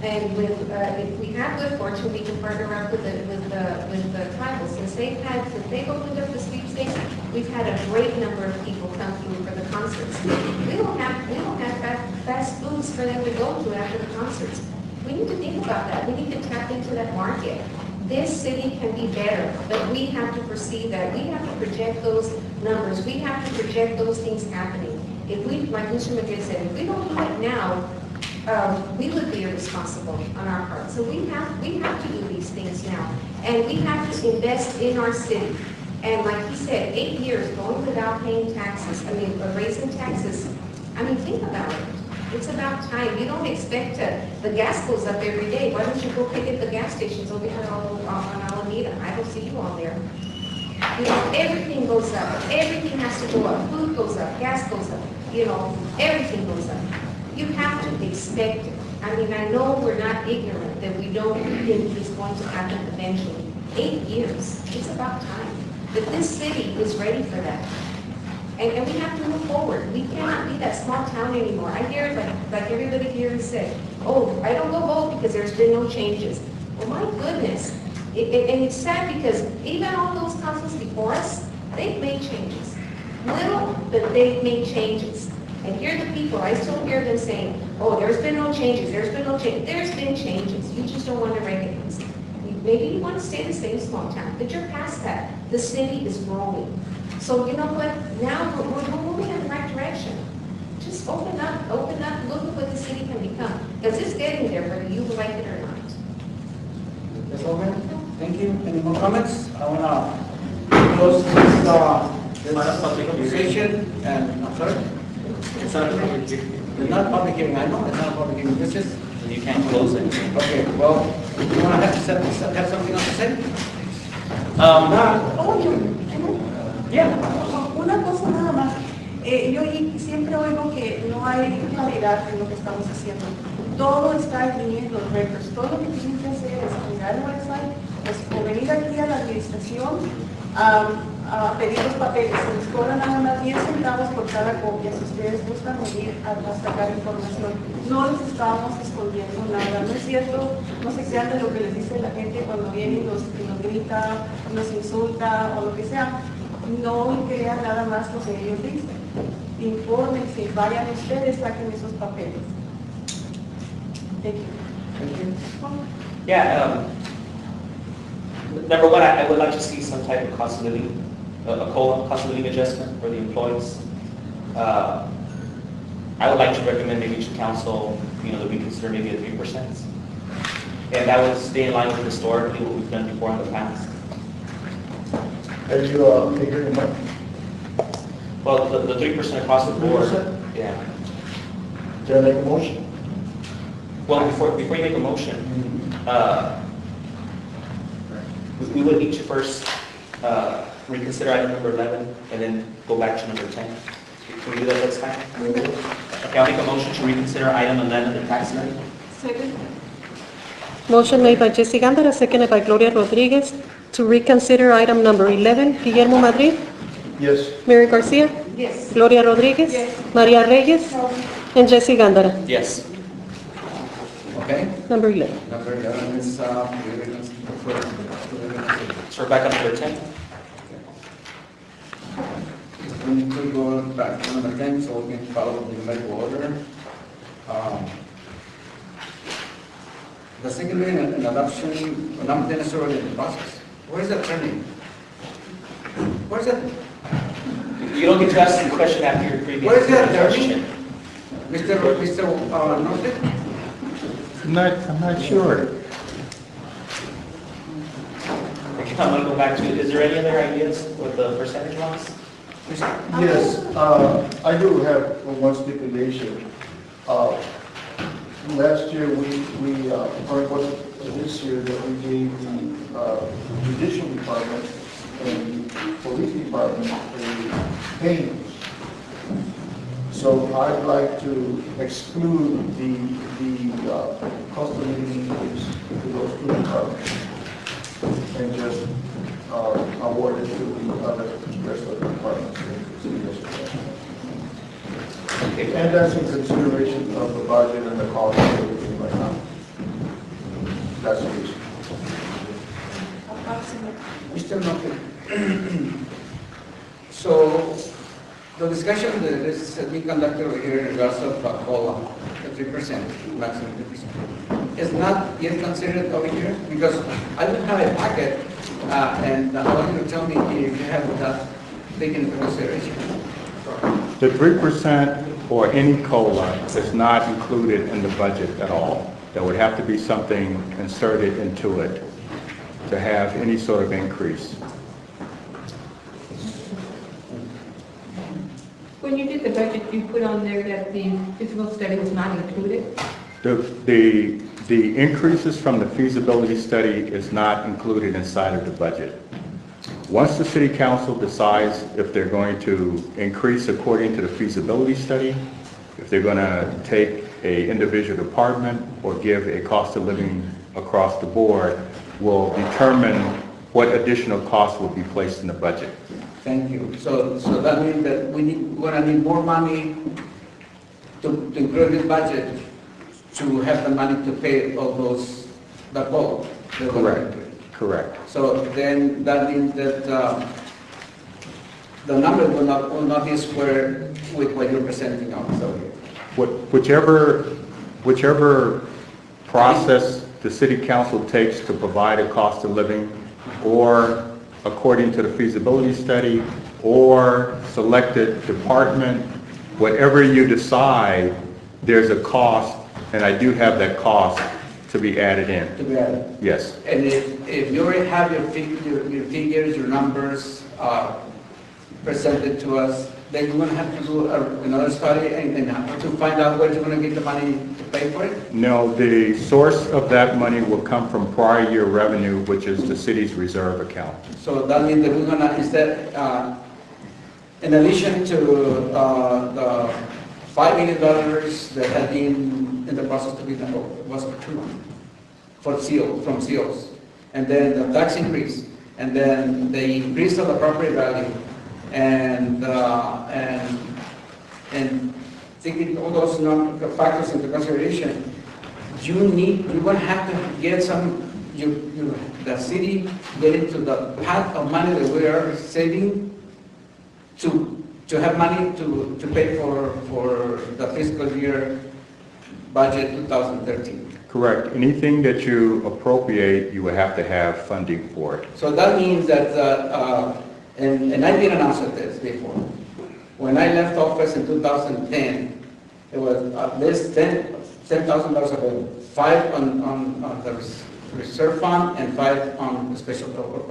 And if we have good fortune, we can partner up with the tribals. Since they've opened up the sweepstakes, we've had a great number of people come through for the concerts. We don't have fast foods for them to go to after the concerts. We need to think about that. We need to tap into that market. This city can be better, but we have to perceive that. We have to project those numbers. We have to project those things happening. If we, like Mr. Madrid said, if we don't do it now, we would be irresponsible on our part. So we have to do these things now. And we have to invest in our city. And like he said, 8 years going without paying taxes, raising taxes. Think about it. It's about time. You don't expect the gas goes up every day. Why don't you go pick at the gas stations over here on Alameda? I don't see you all there. Everything goes up. Everything has to go up. Food goes up. Gas goes up. Everything goes up. You have to expect it. I know we're not ignorant that we don't think it's going to happen eventually. 8 years. It's about time. But this city is ready for that. And we have to move forward. We cannot be that small town anymore. I hear it like everybody here has said, oh, I don't go vote because there's been no changes. Well, my goodness. And it's sad because even all those councils before us, they've made changes. Little, but they've made changes. And here are the people, I still hear them saying, oh, there's been no changes, there's been no change. There's been changes. You just don't want to recognize it. Maybe you want to stay the same small town, but you're past that. The city is growing. So you know what? Now we're moving in the right direction. Just open up, look at what the city can become. Because it's getting there, whether you like it or not. That's all, ma'am. Thank you. Any more comments? I want to close this conversation. And I'm sorry? It's not a public hearing. It's not a public hearing. I know it's not a public hearing. This is. You can't close it. Okay. Well, you want to have something else to say? Una cosa nada más. Yo siempre oigo que no hay claridad en lo que estamos haciendo. Todo está allí en los records. Todo lo que tienen que hacer es mirar el website, o venir aquí a la administración a pedir los papeles. Se les cobra nada más 10 centavos por cada copia. Si ustedes gustan venir a sacar información, no les estamos escondiendo nada. No es cierto, no se crean de lo que les dice la gente cuando viene y nos grita, nos insulta o lo que sea. No crean nada más lo que ellos dicen. Infórmense, vayan ustedes, saquen esos papeles. Thank you. Yeah, number one, I would like to see some type of cost of living, a COLA, cost of living adjustment for the employees. I would like to recommend maybe to council, that we consider maybe a 3%. And that would stay in line with historically what we've done before in the past. Have you figured it out? Well, the 3% across the board. 3%? Yeah. Can I make a motion? Well, before you make a motion, we would need to first reconsider item number 11 and then go back to number 10. Can we do that next time? Okay, I'll make a motion to reconsider item 11, the tax levy. Second. Motion made by Jesse Gambara, seconded by Gloria Rodriguez, to reconsider item number 11. Guillermo Madrid? Yes. Mary Garcia? Yes. Gloria Rodriguez? Yes. Maria Reyes? And Jesse Gambara. Yes. Okay. Number 11. Number 11 is So we're back up to number 10. we need to go back to number 10 so we can follow the numerical order. The second reading and adoption, number 10 is already in the process. Where is that turning? Where is that? You don't get to ask the question after your previous Where is that question. Mr. Norton? I'm not sure. I'm going to go back to, is there any other ideas with the percentage ones? Yes, I do have one stipulation. last year, or was it this year, that we gave the judicial department and the police department a pay increase. So I'd like to exclude the cost of living increase to those two departments and just award it to the other rest of the departments. And that's in consideration of the budget and the cost of everything right now. That's the reason. Mr. Lopez. So, the discussion that is being conducted over here in regards of COLA, the 3%, maximum 3%, is not yet considered over here, because I don't have a packet, and I want you to tell me if you have that taken into consideration. The 3% or any COLA is not included in the budget at all. There would have to be something inserted into it to have any sort of increase. When you did the budget, you put on there that the physical study was not included? The increases from the feasibility study is not included inside of the budget. Once the city council decides if they're going to increase according to the feasibility study, if they're going to take a individual department or give a cost of living across the board, will determine what additional costs will be placed in the budget. Thank you. So that means that we're going to need more money to include this budget to have the money to pay all those, the bill. Correct. So then that means that the number will not be square with what you're presenting on. So whichever process the city council takes to provide a cost of living, or according to the feasibility study, or selected department, whatever you decide, there's a cost, and I do have that cost to be added in. To be added. Yes. And if you already have your figures, your numbers presented to us, then you're going to have to do another study and to find out where you're going to get the money to pay for it? No, the source of that money will come from prior year revenue, which is the city's reserve account. So that means that we're going to, instead, in addition to the $5 million that had been in the process to be done, was approved from seals, and then the tax increase, and then the increase of the property value, and taking all those factors into consideration, you're going to have to get the city get into the path of money that we are saving to have money to pay for the fiscal year budget 2013. Correct. Anything that you appropriate, you will have to have funding for it. So that means that, and I did announce this before. When I left office in 2010, it was at least $10,000 available, 5 on the reserve fund and 5 on the special capital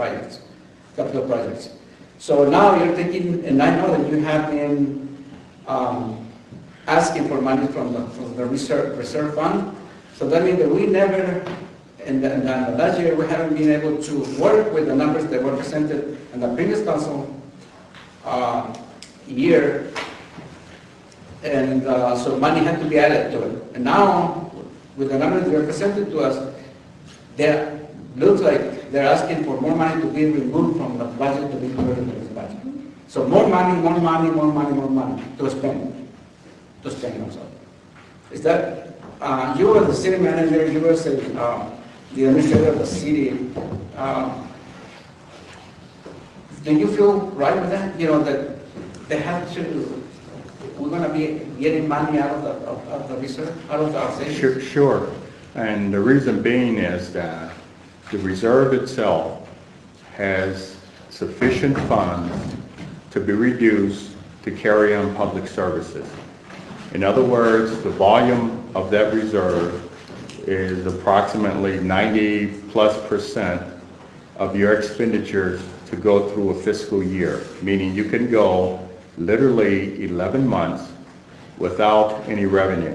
projects. So now you're thinking, and I know that you have been asking for money from the reserve fund. So that means that we never, in the last year, we haven't been able to work with the numbers that were presented in the previous council year. And so money had to be added to it. And now, with the numbers that were presented to us, they looks like they're asking for more money to be removed from the budget to be included in this budget. So more money to spend. I'm sorry. Is that, you were the city manager, you were the administrator of the city. Do you feel right with that? You know, that they have to, we're going to be getting money out of the reserve, out of our savings? Sure. And the reason being is that the reserve itself has sufficient funds to be reduced to carry on public services. In other words, the volume of that reserve is approximately 90+% of your expenditures to go through a fiscal year, meaning you can go literally 11 months without any revenue.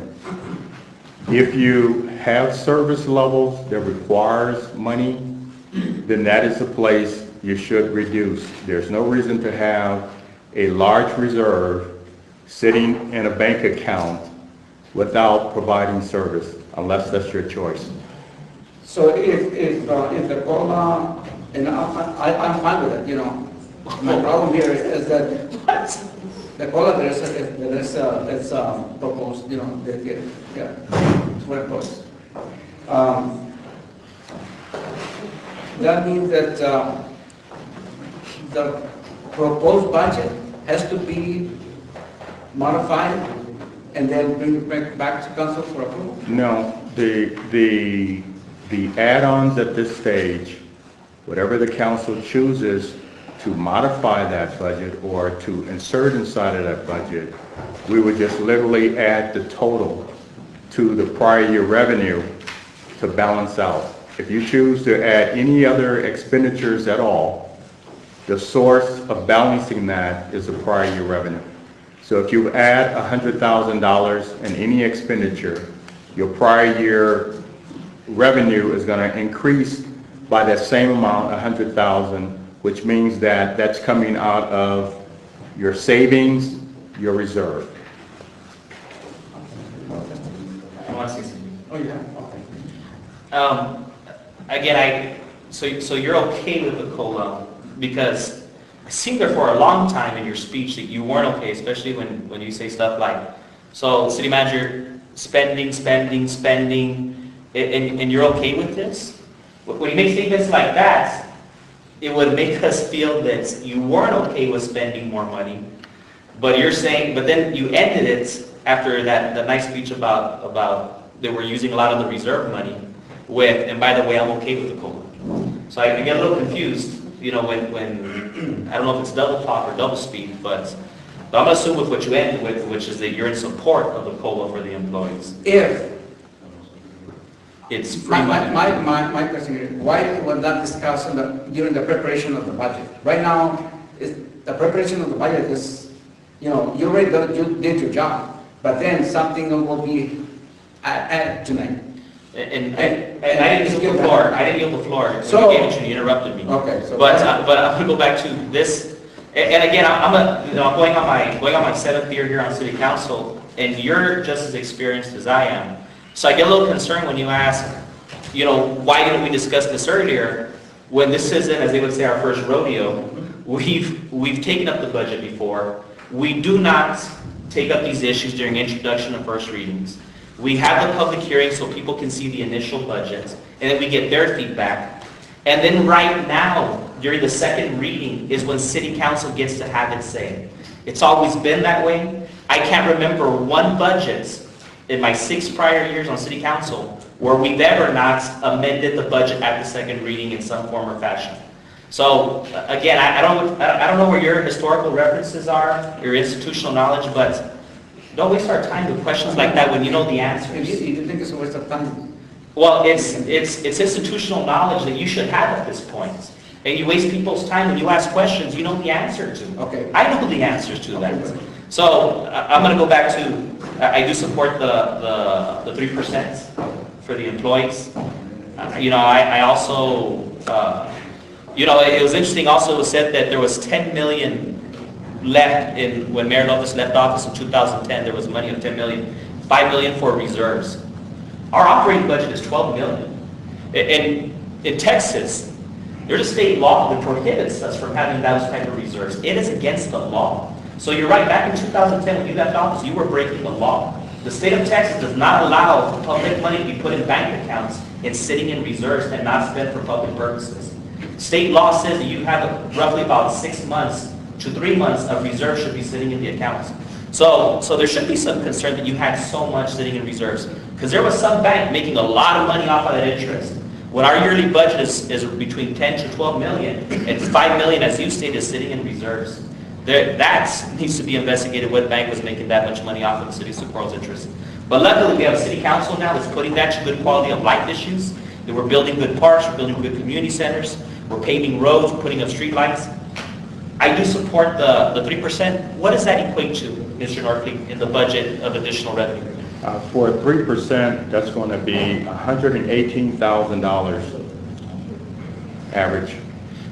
If you have service levels that requires money, then that is a place you should reduce. There's no reason to have a large reserve sitting in a bank account without providing service, unless that's your choice. So if the COLA, and I'm fine with it, you know. My problem here is that the COLA that's proposed, you know, yeah, it's what it was. That means that the proposed budget has to be modified and then bring it back to council for approval? No, the add-ons at this stage, whatever the council chooses to modify that budget or to insert inside of that budget, we would just literally add the total to the prior year revenue to balance out. If you choose to add any other expenditures at all, the source of balancing that is the prior year revenue. So if you add $100,000 in any expenditure, your prior year revenue is going to increase by that same amount, $100,000, which means that that's coming out of your savings, your reserve. I want to say something. Oh, yeah. Again, so you're okay with the COLA, because it seemed there for a long time in your speech that you weren't okay, especially when you say stuff like, so city manager, spending, and you're okay with this? When you make statements like that, it would make us feel that you weren't okay with spending more money, but you're saying, but then you ended it after that nice speech about that we're using a lot of the reserve money with, and by the way, I'm okay with the COLA. So I get a little confused, you know, when I don't know if it's double talk or double speak, but I'm going to assume with what you ended with, which is that you're in support of the COLA for the employees. If It's free money. my question is, why was that discussed during the preparation of the budget? Right now, the preparation of the budget is, you know, you did your job, but then something will be added tonight. And I didn't yield the floor. I didn't yield the floor. So- You gave it to me. You interrupted me. Okay. So But I'm going to go back to this. And again, I'm going on my 7th year here on City Council, and you're just as experienced as I am. So I get a little concerned when you ask, you know, why didn't we discuss this earlier? When this isn't, as they would say, our first rodeo. We've taken up the budget before. We do not take up these issues during introduction and first readings. We have the public hearing so people can see the initial budget, and then we get their feedback. And then right now, during the second reading, is when City Council gets to have its say. It's always been that way. I can't remember one budget in my 6 prior years on City Council where we've ever not amended the budget at the second reading in some form or fashion. So again, I don't know where your historical references are, your institutional knowledge, but don't waste our time with questions like that when you know the answers. You think it's a waste of time? Well, it's institutional knowledge that you should have at this point. And you waste people's time when you ask questions you know the answer to. Okay. I know the answers to that. So I'm going to go back to, I do support the 3% for the employees. You know, I also, you know, it was interesting also, it was said that there was 10 million left when Mayor Lopez left office in 2010, there was money of 10 million, 5 million for reserves. Our operating budget is 12 million. In Texas, there's a state law that prohibits us from having those type of reserves. It is against the law. So you're right, back in 2010 when you left office, you were breaking the law. The state of Texas does not allow public money to be put in bank accounts and sitting in reserves and not spent for public purposes. State law says that you have roughly about 6 months to 3 months of reserves should be sitting in the accounts. So there should be some concern that you had so much sitting in reserves. Because there was some bank making a lot of money off of that interest. When our yearly budget is between 10 to 12 million, and 5 million, as you stated, is sitting in reserves. That needs to be investigated, what bank was making that much money off of the city of Socorro's interest. But luckily, we have a city council now that's putting that to good quality of life issues. That we're building good parks, we're building good community centers, we're paving roads, we're putting up street lights. I do support the 3%. What does that equate to, Mr. Norfleet, in the budget of additional revenue? For 3%, that's going to be $118,000 average.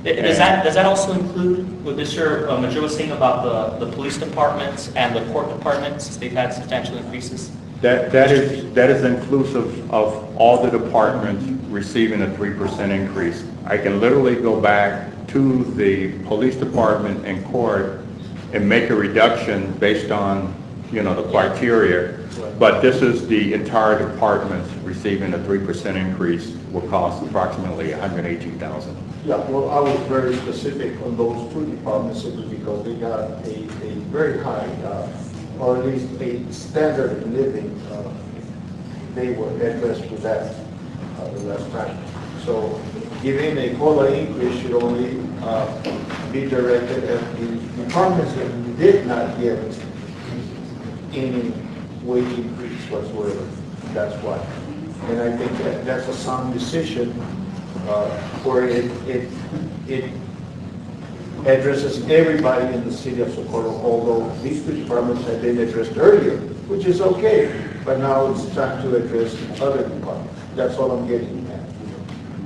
Does that also include what Mr. Major was saying about the police departments and the court departments, since they've had substantial increases? That is inclusive of all the departments receiving a 3% increase. I can literally go back to the police department and court and make a reduction based on, the criteria. But this is the entire department receiving a 3% increase will cost approximately $118,000. Yeah, well, I was very specific on those two departments simply because they got a very high, or at least a standard of living. They were addressed with that the last time. So giving a COLA increase should only be directed at the departments that did not get any wage increase whatsoever. That's why. And I think that's a sound decision where it addresses everybody in the city of Socorro, although these two departments had been addressed earlier, which is okay, but now it's time to address other departments. That's all I'm getting at.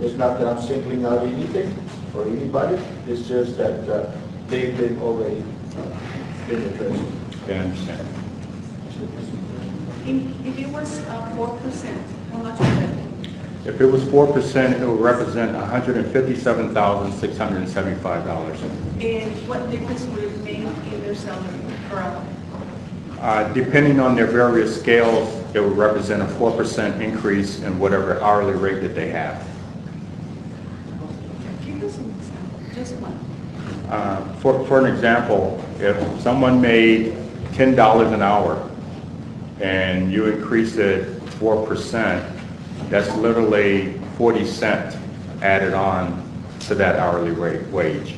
It's not that I'm singling out anything or anybody, it's just that they've been already been addressed. I understand. If it was 4%, how much would that be? If it was 4%, it would represent $157,675. And what difference would it make in their salary per hour? Depending on their various scales, it would represent a 4% increase in whatever hourly rate that they have. Give us an example, just one. For an example, if someone made $10 an hour and you increase it 4%, that's literally 40 cents added on to that hourly rate wage.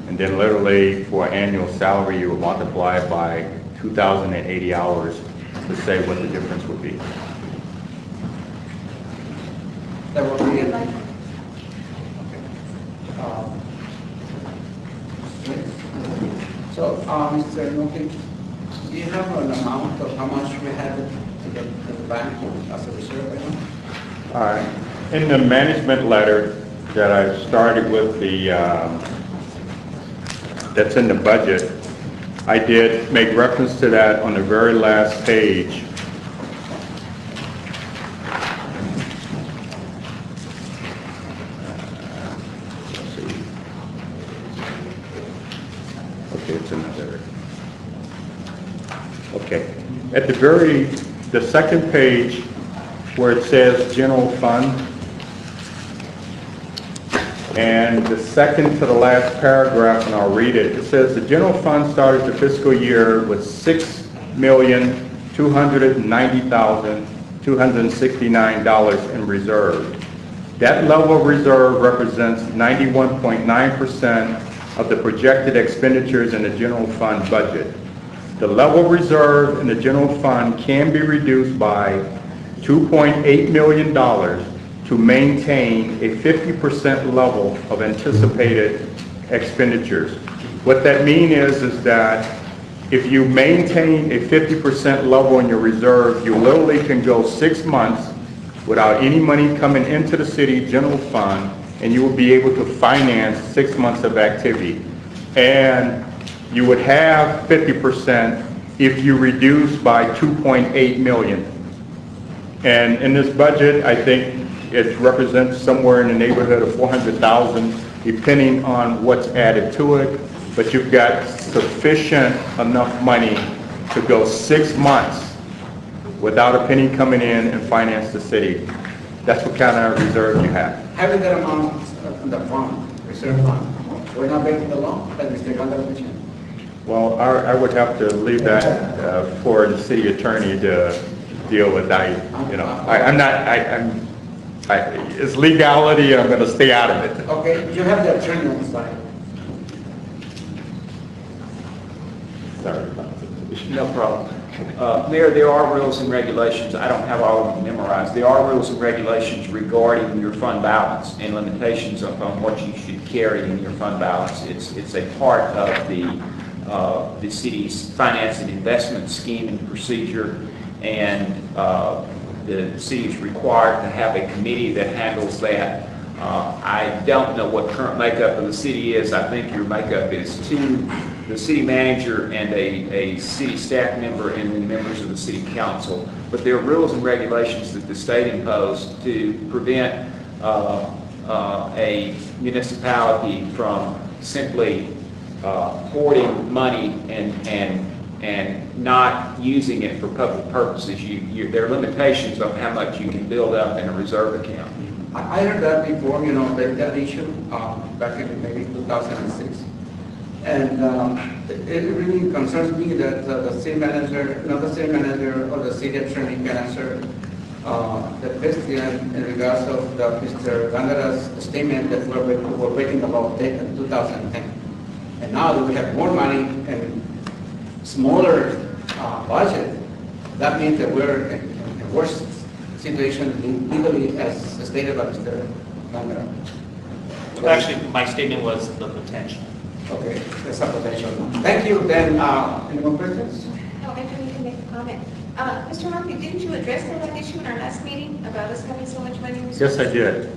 And then literally for annual salary, you would multiply it by 2,080 hours to say what the difference would be. That will be it. So, Mr. Noki, do you have an amount of how much we have at the bank as a reserve right now? In the management letter that I started with, that's in the budget, I did make reference to that on the very last page. Okay, it's another. Okay, at the second page where it says general fund, and the second to the last paragraph, and I'll read it. It says the general fund started the fiscal year with $6,290,269 in reserve. That level of reserve represents 91.9% of the projected expenditures in the general fund budget. The level of reserve in the general fund can be reduced by $2.8 million to maintain a 50% level of anticipated expenditures. What that means is that if you maintain a 50% level in your reserve, you literally can go 6 months without any money coming into the city general fund, and you will be able to finance 6 months of activity. And you would have 50% if you reduce by 2.8 million. And in this budget, I think it represents somewhere in the neighborhood of 400,000, depending on what's added to it. But you've got sufficient enough money to go 6 months without a penny coming in and finance the city. That's what kind of reserve you have. Having that amount in the fund, reserve fund, we're not making the loan, that Mr. Ganda mentioned. Well, I would have to leave that for the city attorney to deal with. It's legality, I'm going to stay out of it. Okay, you have the attorney on the side. Sorry about that. No problem. Mayor, there are rules and regulations. I don't have all of them memorized. There are rules and regulations regarding your fund balance and limitations upon what you should carry in your fund balance. It's a part of the city's finance and investment scheme and procedure. and the city is required to have a committee that handles that. I don't know what current makeup of the city is. I think your makeup is the city manager and a city staff member and then members of the city council. But there are rules and regulations that the state imposed to prevent a municipality from simply hoarding money and not using it for public purposes. There are limitations on how much you can build up in a reserve account. I heard that before, that issue back in maybe 2006. And it really concerns me that the city manager, not the city manager or the city attorney can answer the question in regards of Mr. Bandera's statement that we're breaking the law in 2010. And now that we have more money and smaller budget, that means that we're in a worse situation legally as stated by Mr. Bandera. Well, actually, my statement was the potential. Okay, that's a potential. Thank you. Then, any more questions? No, I do need to make a comment. Mr. Murphy, didn't you address that issue in our last meeting about us having so much money? in Yes, I did.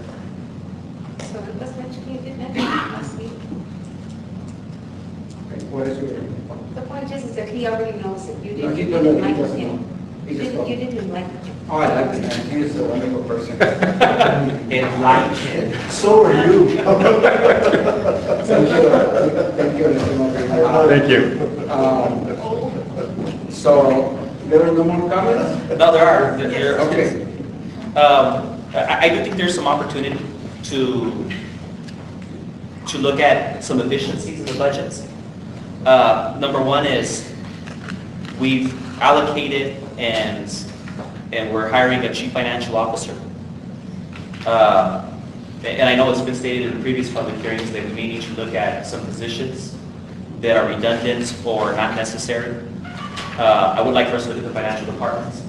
So it was mentioned, you did mention it last meeting. Okay, what is your? The point is that he already knows that you No, didn't, he you doesn't- didn't he like doesn't him. know. He just You didn't like him. Oh, I like the man. He is a wonderful person. Enlightened. So are you. Thank you. Thank you, Mr. Murphy. Thank you. So, there are no more comments? No, there are. There are. Okay. I do think there's some opportunity to look at some efficiencies in the budgets. Number one is we've allocated and we're hiring a chief financial officer. And I know it's been stated in the previous public hearings that we may need to look at some positions that are redundant or not necessary. I would like for us to look at the financial departments.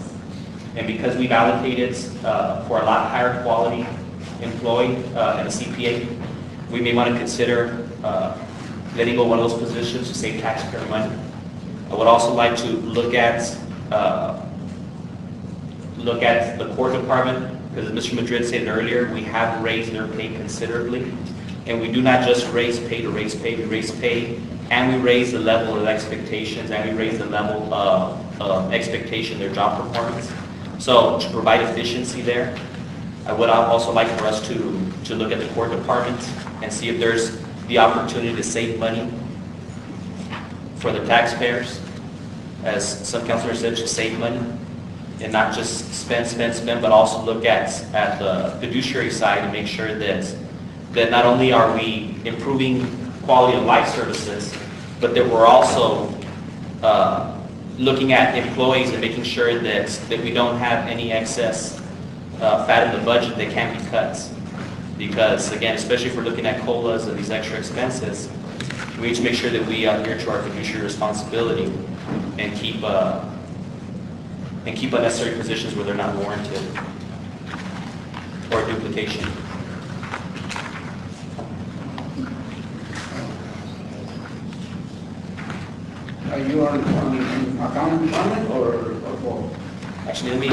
And because we've allocated for a lot higher quality employee and a CPA, we may want to consider letting go one of those positions to save taxpayer money. I would also like to look at the court department, because as Mr. Madrid said earlier, we have raised their pay considerably. And we do not just raise pay to raise pay, we raise pay and we raise the level of expectations and we raise the level of expectation, their job performance. So to provide efficiency there, I would also like for us to look at the court department and see if there's the opportunity to save money for the taxpayers. As some councilors said, to save money and not just spend, but also look at the fiduciary side and make sure that not only are we improving quality of life services, but that we're also looking at employees and making sure that we don't have any excess fat in the budget that can't be cut. Because again, especially if we're looking at COLAs and these extra expenses, we need to make sure that we adhere to our fiduciary responsibility and keep unnecessary positions where they're not warranted or duplication. Are you on accounting department or both? Actually, let me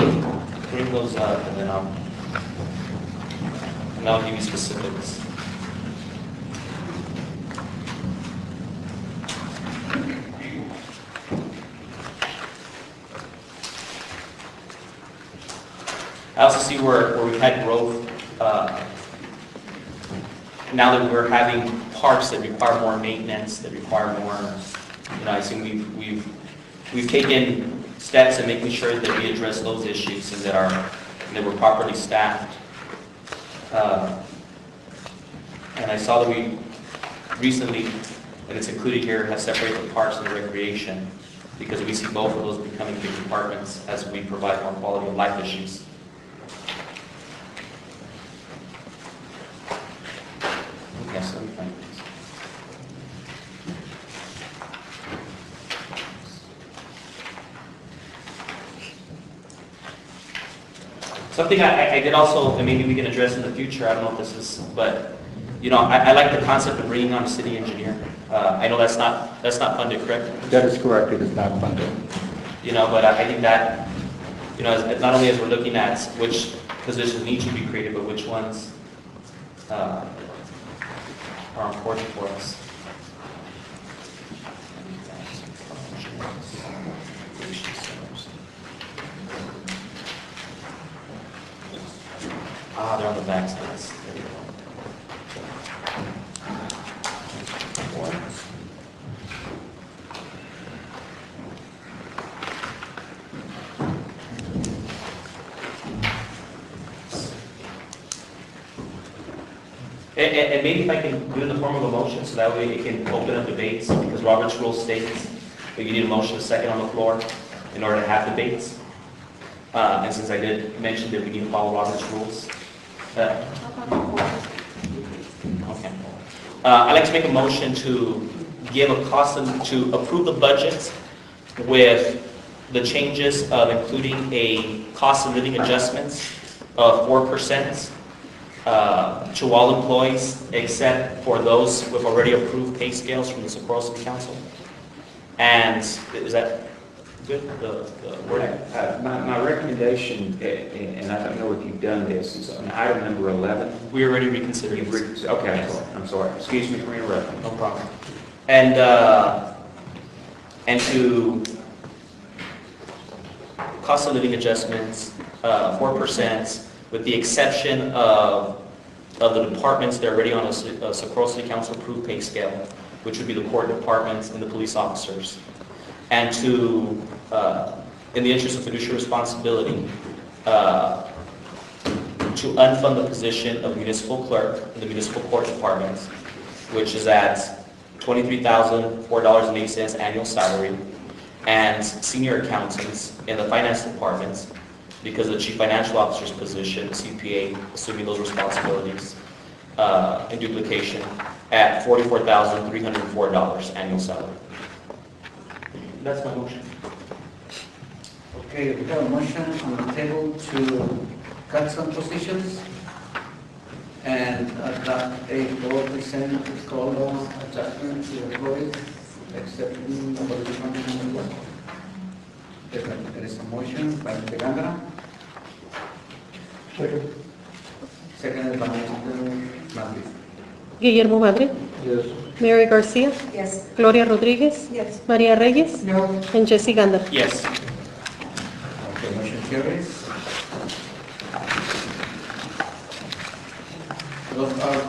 bring those up and then I'll give you specifics. I also see where we've had growth. Now that we're having parks that require more maintenance, that require more, I see we've taken steps in making sure that we address those issues and that we're properly staffed. And I saw that we recently, and it's included here, have separated the parks and the recreation because we see both of those becoming big departments as we provide more quality of life issues. Yes, let me find this. Something I did also, and maybe we can address in the future, I don't know if this is, but, I like the concept of bringing on a city engineer. I know that's not funded, correct? That is correct, it is not funded. But I think you know, not only as we're looking at which positions need to be created, but which ones are important for us. They're on the back sides. There we go. And maybe if I can do it in the form of a motion, so that way it can open up debates, because Robert's rule states that you need a motion, a second on the floor in order to have debates. And since I did mention that we need to follow Robert's rules. Okay. I'd like to make a motion to give a cost, to approve the budget with the changes of including a cost of living adjustments of 4%. To all employees except for those with already approved pay scales from the Socorro City Council. And is that good? The wording? My recommendation, and I don't know if you've done this, is on item number 11. We already reconsidered. Okay, yes. I'm sorry. Excuse me for interrupting. No problem. And to cost of living adjustments, 4%, with the exception of the departments that are already on a Socorro City Council approved pay scale, which would be the court departments and the police officers. And to, in the interest of fiduciary responsibility, to unfund the position of municipal clerk in the municipal court departments, which is at $23,004.08 annual salary, and senior accountants in the finance departments, because of the chief financial officer's position, CPA, assuming those responsibilities in duplication, at $44,304 annual salary. That's my motion. Okay, we have a motion on the table to cut some positions and adopt a 4% COLA adjustment to employees, excepting the police department. There is a motion by Mr. Gándara. Second. Seconded by Mr. Madrid. Guillermo Madrid, Yes. Mary Garcia, Yes. Gloria Rodríguez, Yes. María Reyes, No. and Jesse Ganda. Yes. Okay, motion carries. Those are,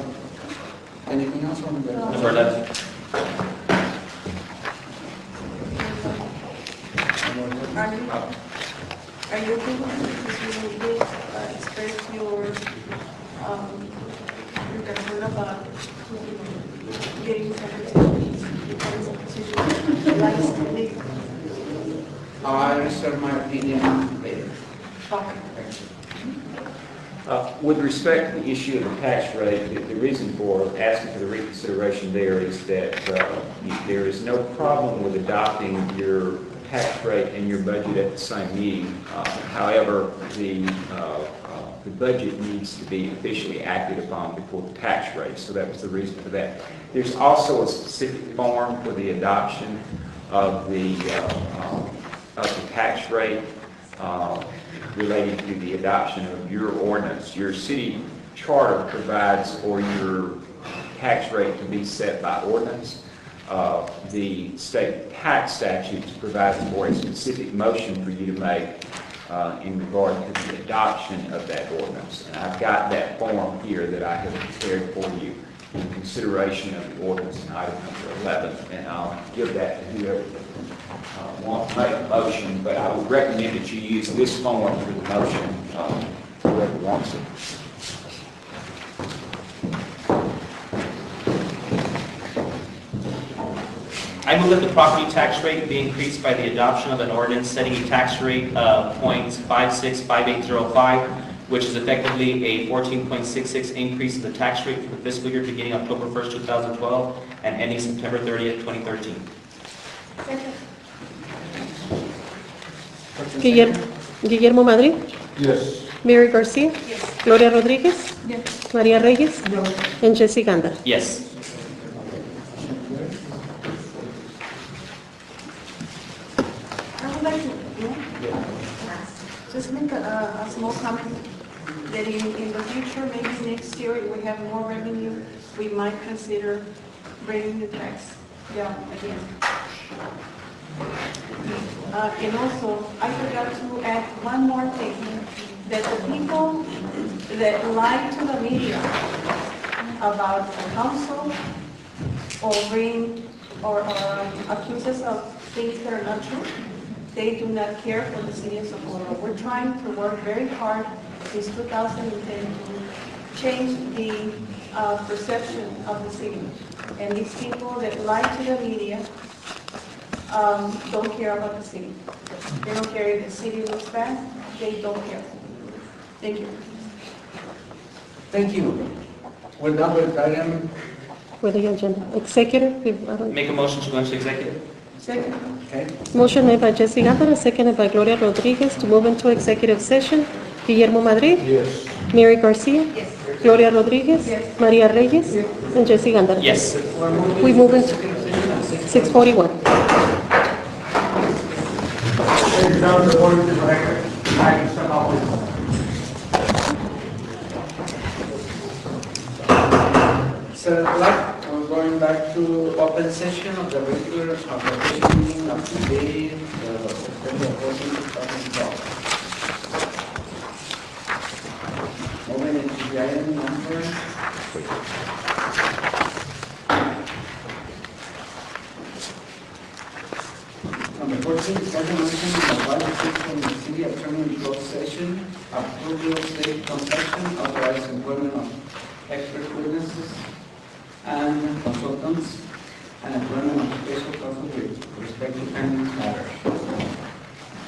anything else on the? Number 11. Are you okay with it? Because you did express your concern about getting secretaries because of position license. I reserve my opinion later. Okay. With respect to the issue of the tax rate, the reason for asking for the reconsideration there is that there is no problem with adopting your tax rate and your budget at the same meeting. However, the budget needs to be officially acted upon before the tax rate, so that was the reason for that. There's also a specific form for the adoption of the tax rate related to the adoption of your ordinance. Your city charter provides for your tax rate to be set by ordinance. The state tax statutes provide for a specific motion for you to make in regard to the adoption of that ordinance. And I've got that form here that I have prepared for you in consideration of the ordinance in item number 11. And I'll give that to whoever wants to make a motion, but I would recommend that you use this form for the motion, whoever wants it. I move that the property tax rate be increased by the adoption of an ordinance setting a tax rate of .565805, which is effectively a 14.66 increase in the tax rate for the fiscal year beginning October 1st, 2012 and ending September 30th, 2013. Guillermo Madrid, Yes. Mary Garcia, Gloria Rodríguez, María Reyes, and Jesse Ganda. Yes. I would like to, just make a small comment that in the future, maybe next year, if we have more revenue, we might consider bringing the tax down again. And also, I forgot to add one more thing, that the people that lie to the media about the council or accuse us of things that are not true, they do not care for the city of Socorro. We're trying to work very hard since 2010 to change the perception of the city. And these people that lie to the media don't care about the city. They don't care if the city looks bad. They don't care. Thank you. Thank you. We're done with item. With the agenda. Executive? I don't- Make a motion to go into executive. Second. Okay. Motion made by Jesse Gándara, seconded by Gloria Rodriguez to move into executive session. Guillermo Madrid? Yes. Mary Garcia? Yes. Gloria Rodriguez? Yes. Maria Reyes? And Jesse Gándara? Yes. We move into 6:41. Ladies and gentlemen, the board is directed. I can step out, please. So, we're going back to open session of the regular official meeting of today, September 14, 2012. Moving into the item number. Number 14, discussion motion of advisory from the city attorney in closed session, approval of state transaction, authorized employment of expert witnesses and consultants, and employment of special counsel with respect to pending matters.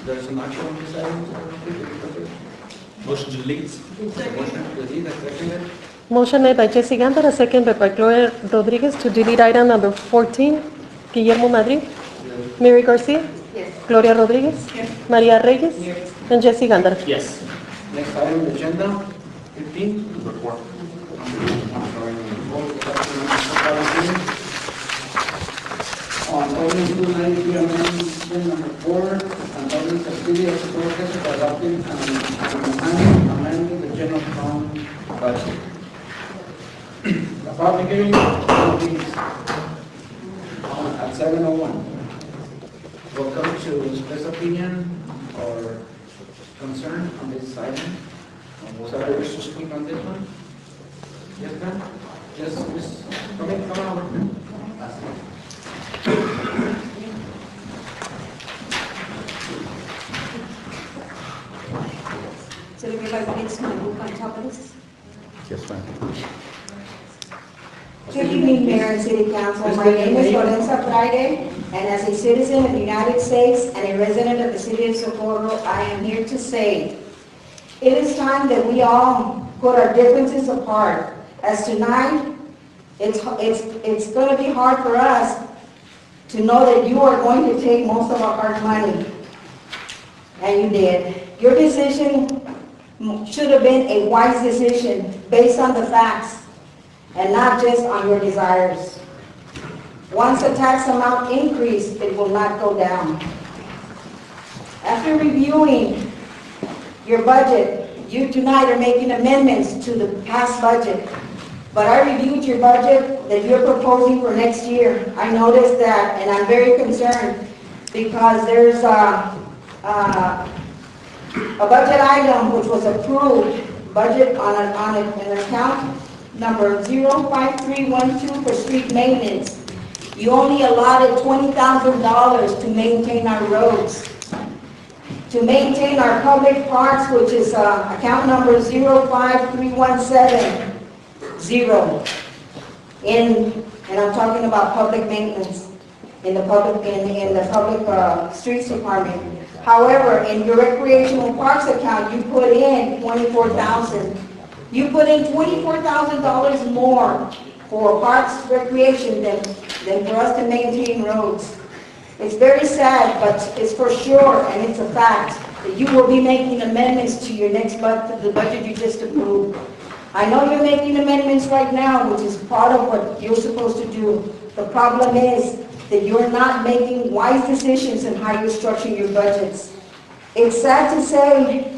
There's an action on this item, Motion to delete. motion to delete, seconded. Motion made by Jesse Gándara, seconded by Gloria Rodriguez to delete item number 14. Guillermo Madrid? Mary Garcia? Yes. Gloria Rodriguez? Yes. Maria Reyes? And Jesse Gándara? Yes. Next item on the agenda, 15. Report. On ordinance 293, amendment number 4, and ordinance of city of Socorro, Texas, adopting and amending the general fund budget. The public hearing will be at 7:01. Welcome to express opinion or concern on this item. Somebody wish to speak on this one? Yes, ma'am? Yes, miss, come on over. So everybody gets my book on top of this? Yes, ma'am. Good evening, Mayor and City Council. My name is Lorenza Friday, and as a citizen of the United States and a resident of the city of Socorro, I am here to say, it is time that we all put our differences apart. As tonight, it's going to be hard for us to know that you are going to take most of our hard money. And you did. Your decision should have been a wise decision based on the facts and not just on your desires. Once the tax amount increased, it will not go down. After reviewing your budget, you tonight are making amendments to the past budget. But I reviewed your budget that you're proposing for next year. I noticed that, and I'm very concerned because there's a budget item which was approved, budget on an account number 05312 for street maintenance. You only allotted $20,000 to maintain our roads, to maintain our public parks, which is account number 05317. And I'm talking about public maintenance in the public streets department. However, in your recreational parks account, you put in $24,000. You put in $24,000 more for parks recreation than for us to maintain roads. It's very sad, but it's for sure, and it's a fact, that you will be making amendments to your next budget, the budget you just approved. I know you're making amendments right now, which is part of what you're supposed to do. The problem is that you're not making wise decisions in how you're structuring your budgets. It's sad to say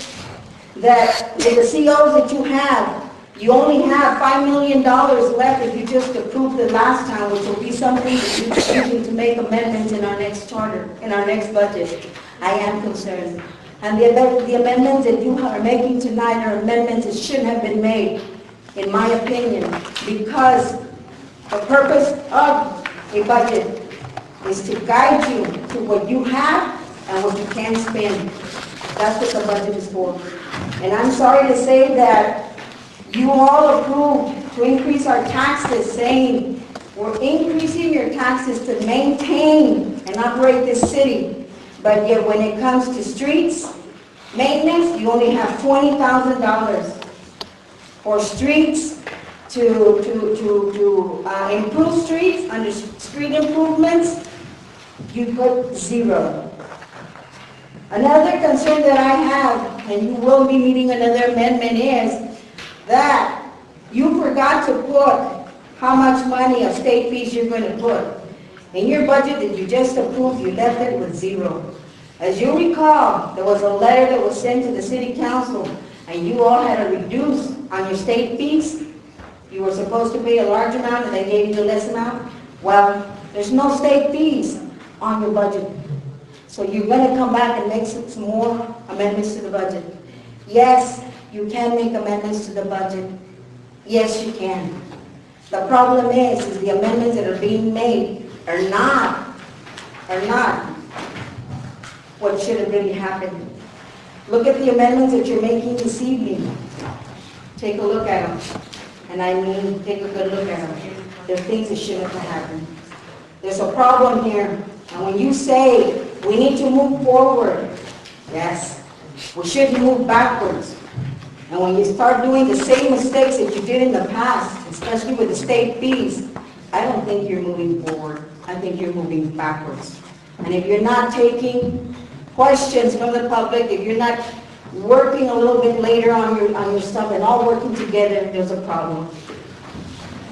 that with the COs that you have, you only have $5 million left if you just approved it last time, which will be something that you're using to make amendments in our next charter, in our next budget. I am concerned. And the amendments that you are making tonight are amendments that shouldn't have been made, in my opinion, because the purpose of a budget is to guide you to what you have and what you can spend. That's what the budget is for. And I'm sorry to say that you all approved to increase our taxes, saying we're increasing your taxes to maintain and operate this city. But yet when it comes to streets, maintenance, you only have $20,000. For streets, to improve streets, under street improvements, you put $0. Another concern that I have, and you will be needing another amendment, is that you forgot to put how much money of state fees you're going to put. In your budget that you just approved, you left it with $0. As you recall, there was a letter that was sent to the city council, and you all had to reduce on your state fees. You were supposed to pay a large amount, and they gave you the less amount. Well, there's no state fees on your budget. So you're going to come back and make some more amendments to the budget. Yes, you can make amendments to the budget. Yes, you can. The problem is the amendments that are being made are not what should have really happened. Look at the amendments that you're making this evening. Take a look at them. And I mean, take a good look at them. There are things that shouldn't have happened. There's a problem here. And when you say we need to move forward, yes, we shouldn't move backwards. And when you start doing the same mistakes that you did in the past, especially with the state fees, I don't think you're moving forward. I think you're moving backwards. And if you're not taking questions from the public, if you're not working a little bit later on your stuff and all working together, there's a problem.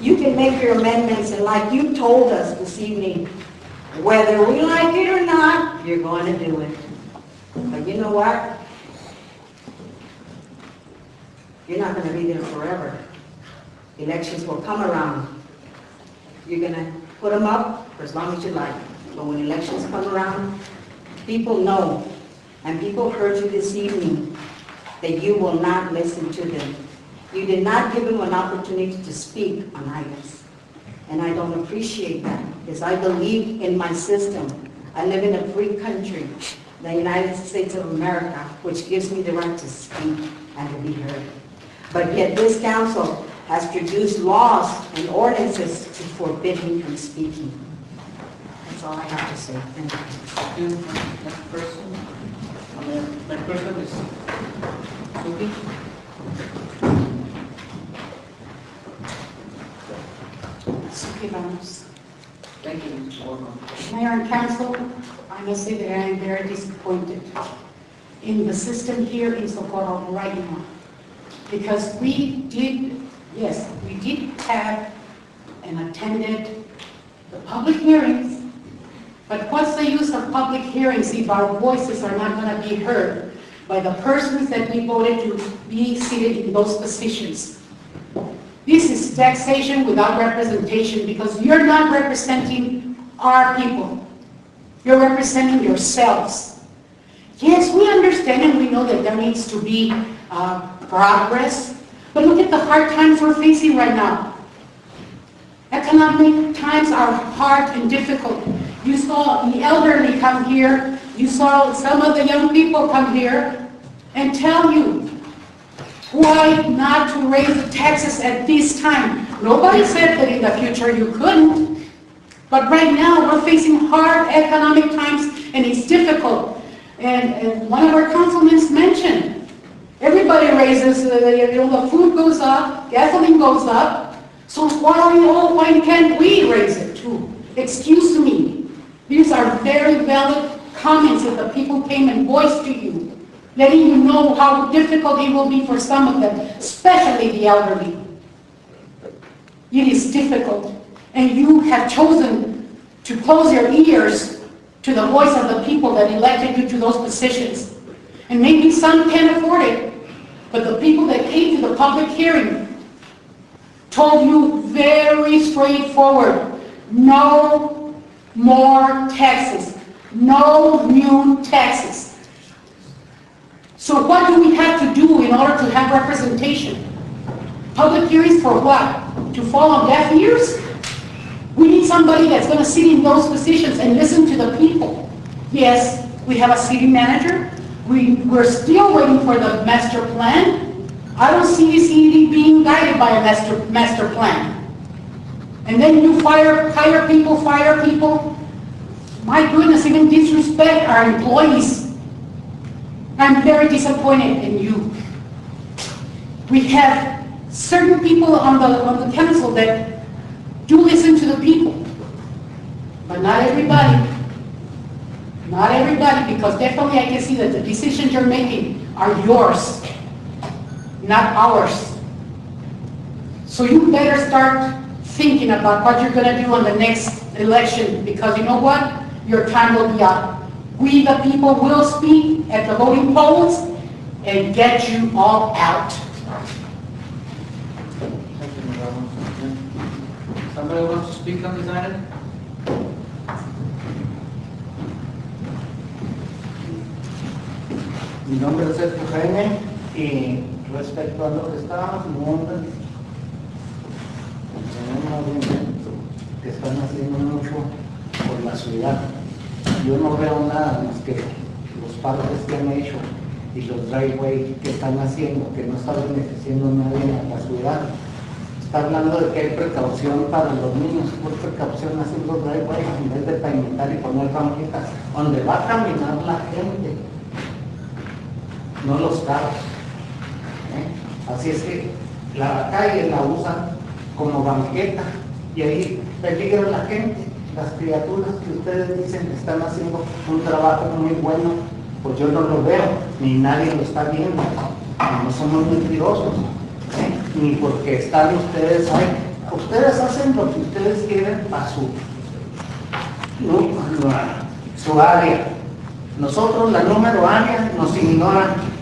You can make your amendments, and like you told us this evening, whether we like it or not, you're going to do it. But you know what? You're not going to be there forever. Elections will come around. You're going to put them up for as long as you like. But when elections come around, people know, and people heard you this evening, that you will not listen to them. You did not give them an opportunity to speak on items. And I don't appreciate that, because I believe in my system. I live in a free country, the United States of America, which gives me the right to speak and to be heard. But yet this council has produced laws and ordinances to forbid me from speaking. That's all I have to say. Thank you. Next person. Next person is Suki. Suki Ramos. Thank you, Mr. Warren. Mayor and Council, I must say that I am very disappointed in the system here in Socorro right now. Because we did have and attended the public hearings, but what's the use of public hearings if our voices are not going to be heard by the persons that we voted to be seated in those positions? This is taxation without representation, because you're not representing our people. You're representing yourselves. Yes, we understand and we know that there needs to be progress, but look at the hard times we're facing right now. Economic times are hard and difficult. You saw the elderly come here. You saw some of the young people come here and tell you why not to raise the taxes at this time. Nobody said that in the future you couldn't. But right now we're facing hard economic times and it's difficult. And one of our councilmen mentioned, everybody raises, the food goes up, gasoline goes up, so why can't we raise it too? Excuse me. These are very valid comments that the people came and voiced to you, letting you know how difficult it will be for some of them, especially the elderly. It is difficult, and you have chosen to close your ears to the voice of the people that elected you to those positions. And maybe some can afford it, but the people that came to the public hearing told you very straightforward, no more taxes, no new taxes. So what do we have to do in order to have representation? Public hearings for what? To fall on deaf ears? We need somebody that's going to sit in those positions and listen to the people. Yes, we have a city manager. We're still waiting for the master plan. I don't see the city being guided by a master plan. And then you hire people. My goodness, even disrespect our employees. I'm very disappointed in you. We have certain people on the council that do listen to the people, but not everybody. Not everybody, because definitely I can see that the decisions you're making are yours, not ours. So you better start thinking about what you're going to do on the next election, because you know what? Your time will be up. We, the people, will speak at the voting polls and get you all out. Somebody wants to speak on this item? Mi nombre es Sergio Jaime y respecto a lo que estábamos viendo, tenemos que están haciendo mucho por la ciudad. Yo no veo nada más que los parques que han hecho y los driveways que están haciendo, que no está beneficiando a nadie en la ciudad. Está hablando de que hay precaución para los niños, por precaución hacer los driveways en vez de pavimentar y poner banquetas, donde va a caminar la gente, no los carros. Así es que la calle la usan como banqueta y ahí peligra la gente. Las criaturas que ustedes dicen que están haciendo un trabajo muy bueno, pues yo no lo veo, ni nadie lo está viendo. No somos mentirosos, ni porque están ustedes ahí. Ustedes hacen lo que ustedes quieren para su área. Nosotros, la número área, nos ignoran.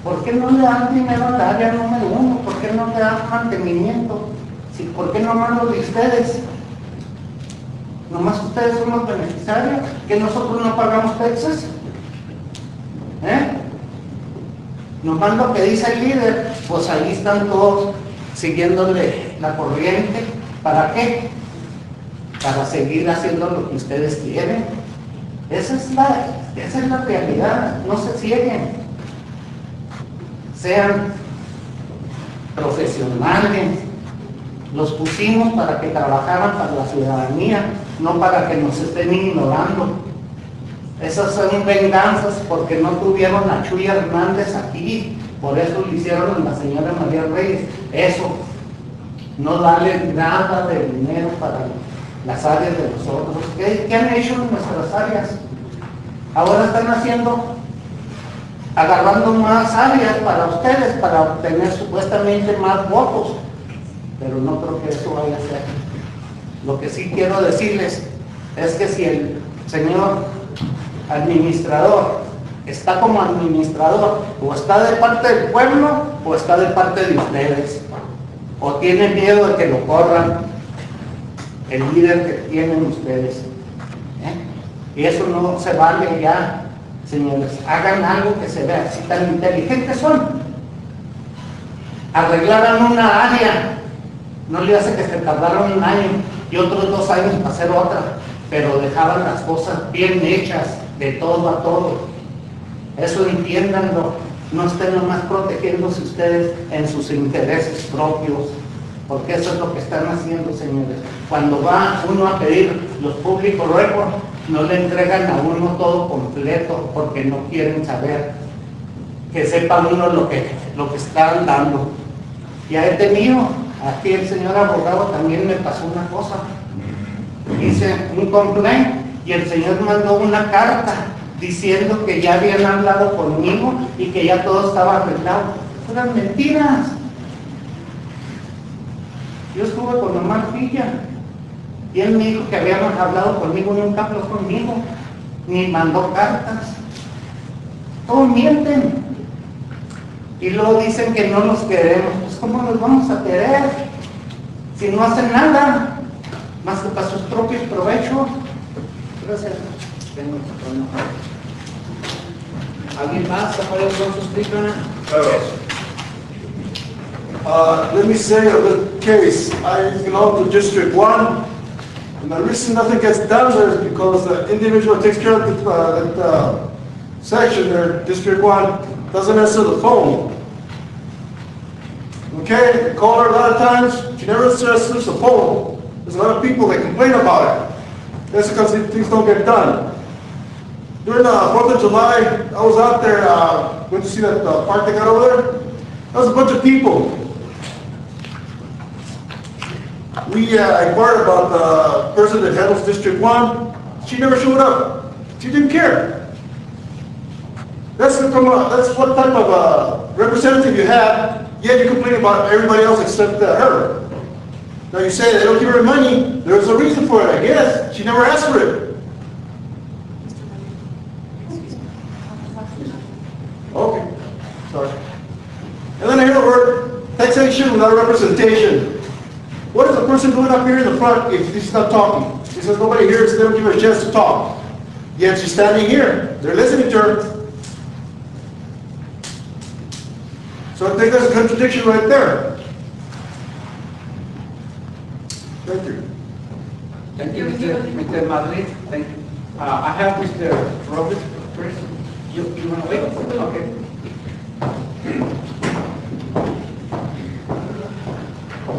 ¿Por qué no le dan dinero a la área número 1? ¿Por qué no le dan mantenimiento? ¿Por qué no mando de ustedes? Nomás ustedes son los beneficiarios, que nosotros no pagamos taxes. Nomás lo que dice el líder, pues ahí están todos siguiéndole la corriente. ¿Para qué? Para seguir haciendo lo que ustedes quieren. Esa es la realidad, no se cieguen. Sean profesionales. Los pusimos para que trabajaran para la ciudadanía, no para que nos estén ignorando. Esas son venganzas porque no tuvieron a Chuy Hernández aquí, por eso lo hicieron a la señora María Reyes. Eso, no darle nada de dinero para las áreas de nosotros. ¿Qué han hecho en nuestras áreas? Ahora están agarrando más áreas para ustedes, para obtener supuestamente más votos. Pero no creo que eso vaya a ser. Lo que sí quiero decirles es que si el señor administrador está como administrador, o está de parte del pueblo, o está de parte de ustedes, o tienen miedo de que lo corran, el líder que tienen ustedes. Y eso no se vale ya, señores. Hagan algo que se vea. Si tan inteligentes son, arreglaran una área. No le hace que se tardaron 1 año y otros 2 años para hacer otra, pero dejaban las cosas bien hechas, de todo a todo. Eso entiéndanlo, no estén nomás protegiéndose ustedes en sus intereses propios, porque eso es lo que están haciendo, señores. Cuando va uno a pedir los públicos récords, no le entregan a uno todo completo, porque no quieren saber, que sepa uno lo que están dando. Ya he tenido, aquí el señor abogado también me pasó una cosa, hice un complaint y el señor mandó una carta diciendo que ya habían hablado conmigo y que ya todo estaba arreglado. Fueron mentiras. Yo estuve con Omar Villa y él me dijo que habían hablado conmigo, nunca habló conmigo, ni mandó cartas. todos mienten. Y luego dicen que no nos queremos. Pues ¿cómo nos vamos a querer? Si no hacen nada, más que para sus propios provechos. Gracias. ¿Alguien más ha podido suscribir? Let me say a little case. I belong to District 1, and the reason nothing gets done there is because the individual who takes care of that section there, District 1, doesn't answer the phone. Okay, I call her a lot of times, she never answers the phone. There's a lot of people that complain about it. That's because things don't get done. During the 4th of July, I was out there, went to see that park they got over there. There was a bunch of people. We inquired about the person that handles District 1. She never showed up. She didn't care. That's what type of representative you have, yet you complain about everybody else except her. Now you say they don't give her money. There's a reason for it, I guess. She never asked for it. Okay, sorry. And then I hear the word taxation without representation. What is the person doing up here in the front if she's not talking? She says nobody hears, they don't give her a chance to talk. Yet she's standing here. They're listening to her. So I think there's a contradiction right there. Thank you. Thank you, Mr. Madrid. Thank you. I have Mr. Roberts first. You want to wait? Okay.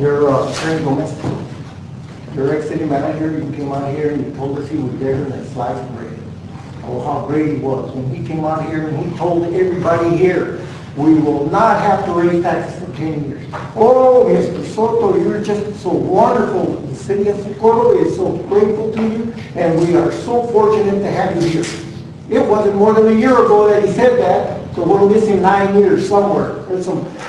Your Attorney Gomez, your ex-city manager, you came out here and you told us he was there in that sliced bread. Oh, how great he was. When he came out here and he told everybody here, we will not have to raise taxes for 10 years. Oh, Mr. Soto, you're just so wonderful. The city of Socorro is so grateful to you, and we are so fortunate to have you here. It wasn't more than a year ago that he said that, so we're missing 9 years somewhere. There's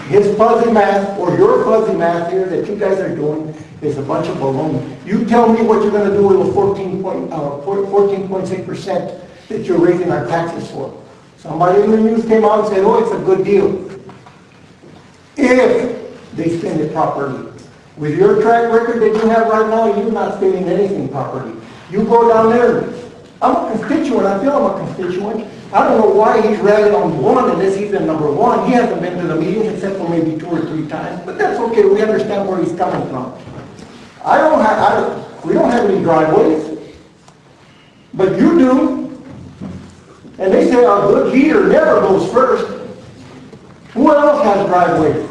his fuzzy math, or your fuzzy math here that you guys are doing, is a bunch of baloney. You tell me what you're going to do with the 14.6% that you're raising our taxes for. Somebody in the news came out and said, oh, it's a good deal. If they spend it properly. With your track record that you have right now, you're not spending anything properly. You go down there. I'm a constituent. I feel I'm a constituent. I don't know why he's ragging on one unless he's in number one. He hasn't been to the meetings except for maybe 2 or 3 times. But that's okay. We understand where he's coming from. We don't have any driveways. But you do. And they say our good leader never goes first. Who else has driveways?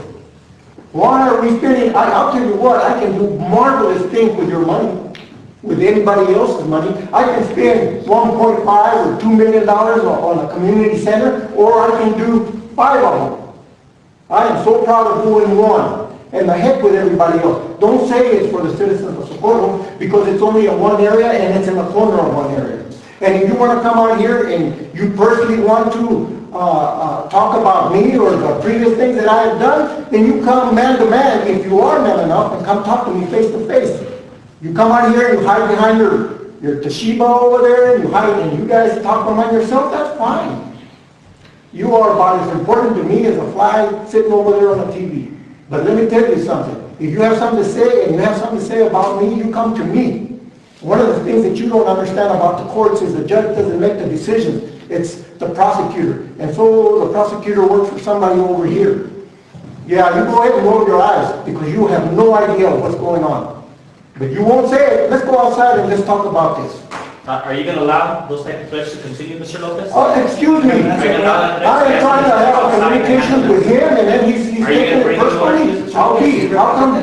Why are we spending? I'll tell you what, I can do marvelous things with your money, with anybody else's money. I can spend 1.5 or $2 million on a community center, or I can do 5 of them. I am so proud of doing one. And the heck with everybody else. Don't say it's for the citizens of Socorro, because it's only in one area and it's in the corner of one area. And if you want to come out here and you personally want to talk about me or the previous things that I have done, then you come man to man, if you are man enough, and come talk to me face to face. You come out here and you hide behind your Toshiba over there, and you hide and you guys talk among yourself, that's fine. You are about as important to me as a fly sitting over there on the TV. But let me tell you something. If you have something to say and you have something to say about me, you come to me. One of the things that you don't understand about the courts is the judge doesn't make the decisions. It's the prosecutor. And so the prosecutor works for somebody over here. Yeah, you go ahead and roll your eyes because you have no idea what's going on. But you won't say it. Let's go outside and let's talk about this. Are you going to allow those type of threats to continue, Mr. Lopez? Oh, excuse me. I am trying to have a communication with him, and then he's taking it personally. How come?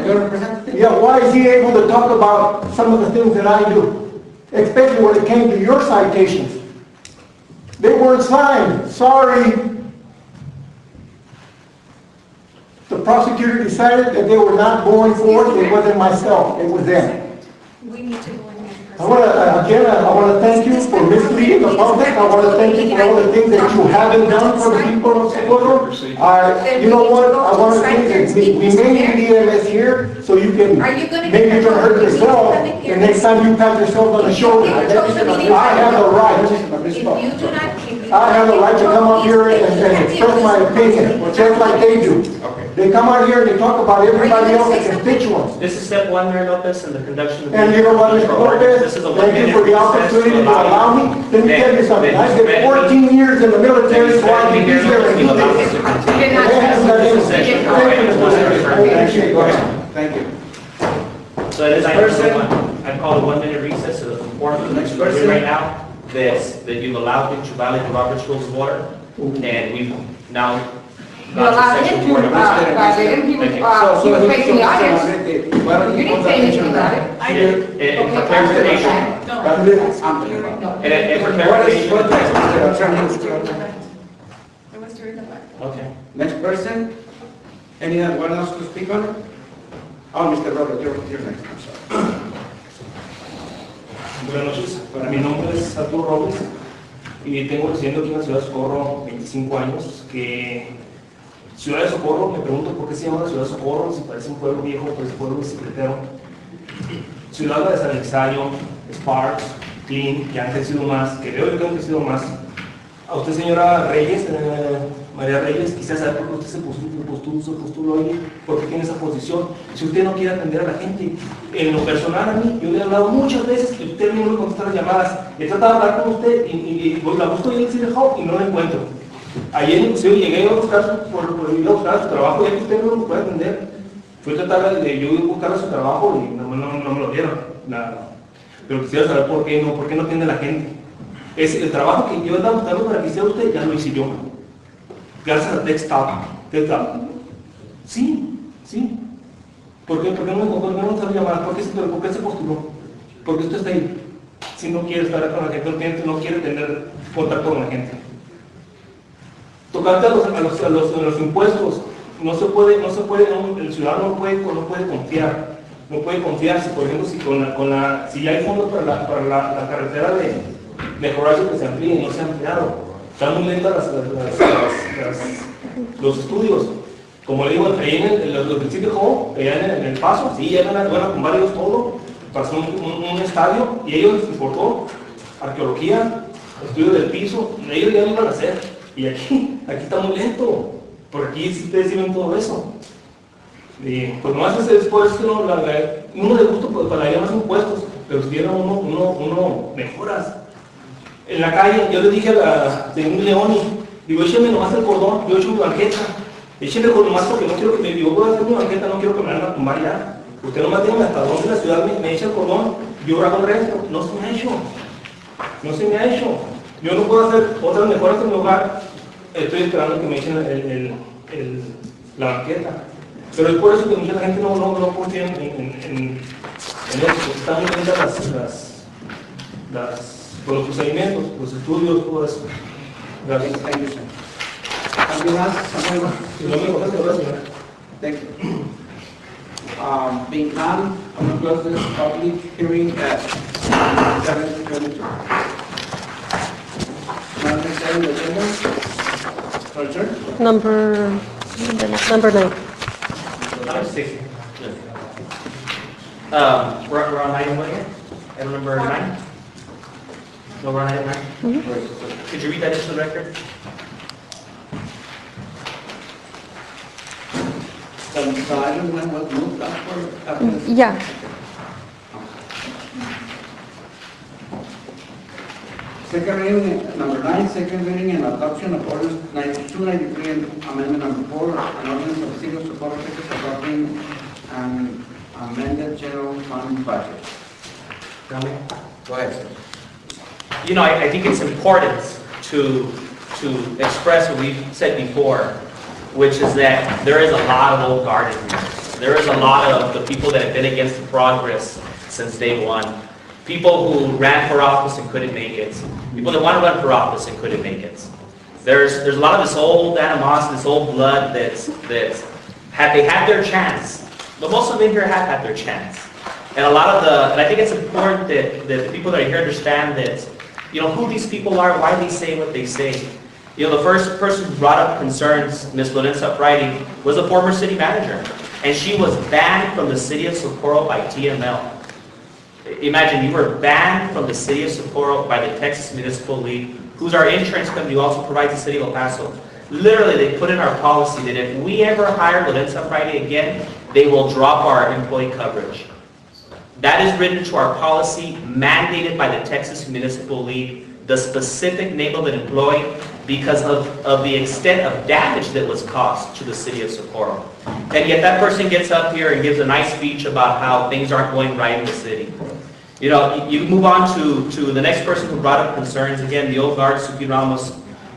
Yeah, why is he able to talk about some of the things that I do? Especially when it came to your citations. They weren't signed. Sorry. The prosecutor decided that they were not going forward. It wasn't myself. It was them. We need to go in there I want to thank you for misleading the public. I want to thank you for all the things that you haven't done for the people of Socorro. You know what? I want to think that we may need EMS here, so you can, maybe you can hurt yourself, and next time you pat yourself on the shoulder. I have the right. I have the right to come up here and express my opinion, just like they do. They come out here and they talk about everybody else, the constituents. This is step one, Mayor Lopez, in the conduction of the... And you know what, Mr. Lopez, thank you for the opportunity to allow me. Let me tell you something, I spent 14 years in the military, so I can be here and do this. Thank you. So it is item number 1. I call a 1-minute recess to inform the next person right now that you've allowed him to violate the Robert's Rules of Order, and we've now You allowed him to violate him, he was facing the audience. You didn't say anything about it. I did. And for clarification, and for clarification, okay. Next person? Anyone else to speak on it? Oh, Mr. Robert, you're next, I'm sorry. Buenas noches, mi nombre es Arturo Robles y tengo residiendo aquí en la ciudad de Socorro 25 años. Que Ciudad de Socorro, me pregunto por qué se llama Ciudad de Socorro, si parece un pueblo viejo, pues pueblo bicicletero. Ciudad de San Elizario, Sparks, Clean, que han crecido más, que veo yo que han crecido más. A usted, señora Reyes, María Reyes, quisiera saber por qué usted se postuló ahí, por qué tiene esa posición. Si usted no quiere atender a la gente, en lo personal a mí, yo le he hablado muchas veces que usted no me contesta las llamadas. He tratado de hablar con usted y la busco en el City Hall y no la encuentro. Ayer inclusive llegué a buscar su trabajo, ya que usted no lo puede atender. Fui a tratar de yo buscar su trabajo y no me lo dieron. Nada. Pero quisiera saber por qué no atiende a la gente. Es el trabajo que yo estaba buscando para que hiciera usted, ya lo hice yo. Gracias a TechStop. Sí. ¿Por qué no está llamada? ¿Por qué se postuló? Porque usted está ahí. Si no quiere estar con la gente, no quiere tener contacto con la gente. Tocante a los impuestos, no se puede, el ciudadano no puede confiar. No puede confiar si, por ejemplo, si ya hay fondos para la carretera de Horacio que se amplíe y no se ha ampliado. Están muy lentas los estudios. Como le digo, ahí en los principios allá en el Paso, sí, ya van a tumbar ellos todo, para hacer un estadio, y ellos les importó arqueología, estudio del piso, ellos ya lo iban a hacer. Y aquí está muy lento, porque aquí sí ustedes sí ven todo eso. Y pues nomás es por eso que uno de gusto pues, pagaría más impuestos, pero si tuviera uno mejoras. En la calle, yo le dije a un Leoni, digo, écheme nomás el cordón, yo echo mi banqueta, écheme el cordón nomás porque no quiero que yo voy a hacer mi banqueta, no quiero que me vayan a tumbar ya. Usted nomás dígame hasta dónde la ciudad me echa el cordón, yo hago el resto, no se me ha hecho. Yo no puedo hacer otras mejoras en mi hogar, estoy esperando que me echen la banqueta. Pero es por eso que mucha gente no confía en eso, porque están muy lentas los procedimientos, los estudios, todo eso. Gracias. ¿Alguien más? Si no me contesta, gracias. Thank you. Being none, I'm going to close this public hearing at 7:22. Number 9. Number 6. We're on item 1 here? Item number 9? No, we're on item 9? Could you read that into the record? The item when was moved after? Yeah. Second reading, number 9, second reading and adoption of orders 92, 93, and amendment number 4, an ordinance of the City of Socorro, Texas, adopting an amended general fund budget. Go ahead, sir. You know, I think it's important to express what we've said before, which is that there is a lot of old guard in here. There is a lot of the people that have been against the progress since day one. People who ran for office and couldn't make it. People that want to run for office and couldn't make it. There's a lot of this old animosity, this old blood they had their chance. But most of them here have had their chance. And a lot of the, and I think it's important that the people that are here understand that, who these people are, why they say what they say. The first person who brought up concerns, Ms. Lorenza Friday, was a former city manager. And she was banned from the city of Socorro by TML. Imagine, you were banned from the city of Socorro by the Texas Municipal League, who's our insurance company, who also provides the city of El Paso. Literally, they put in our policy that if we ever hire Lorenza Friday again, they will drop our employee coverage. That is written into our policy, mandated by the Texas Municipal League, the specific name of an employee, because of the extent of damage that was caused to the city of Socorro. And yet that person gets up here and gives a nice speech about how things aren't going right in the city. You move on to the next person who brought up concerns, again, the old guard, Suki Ramos,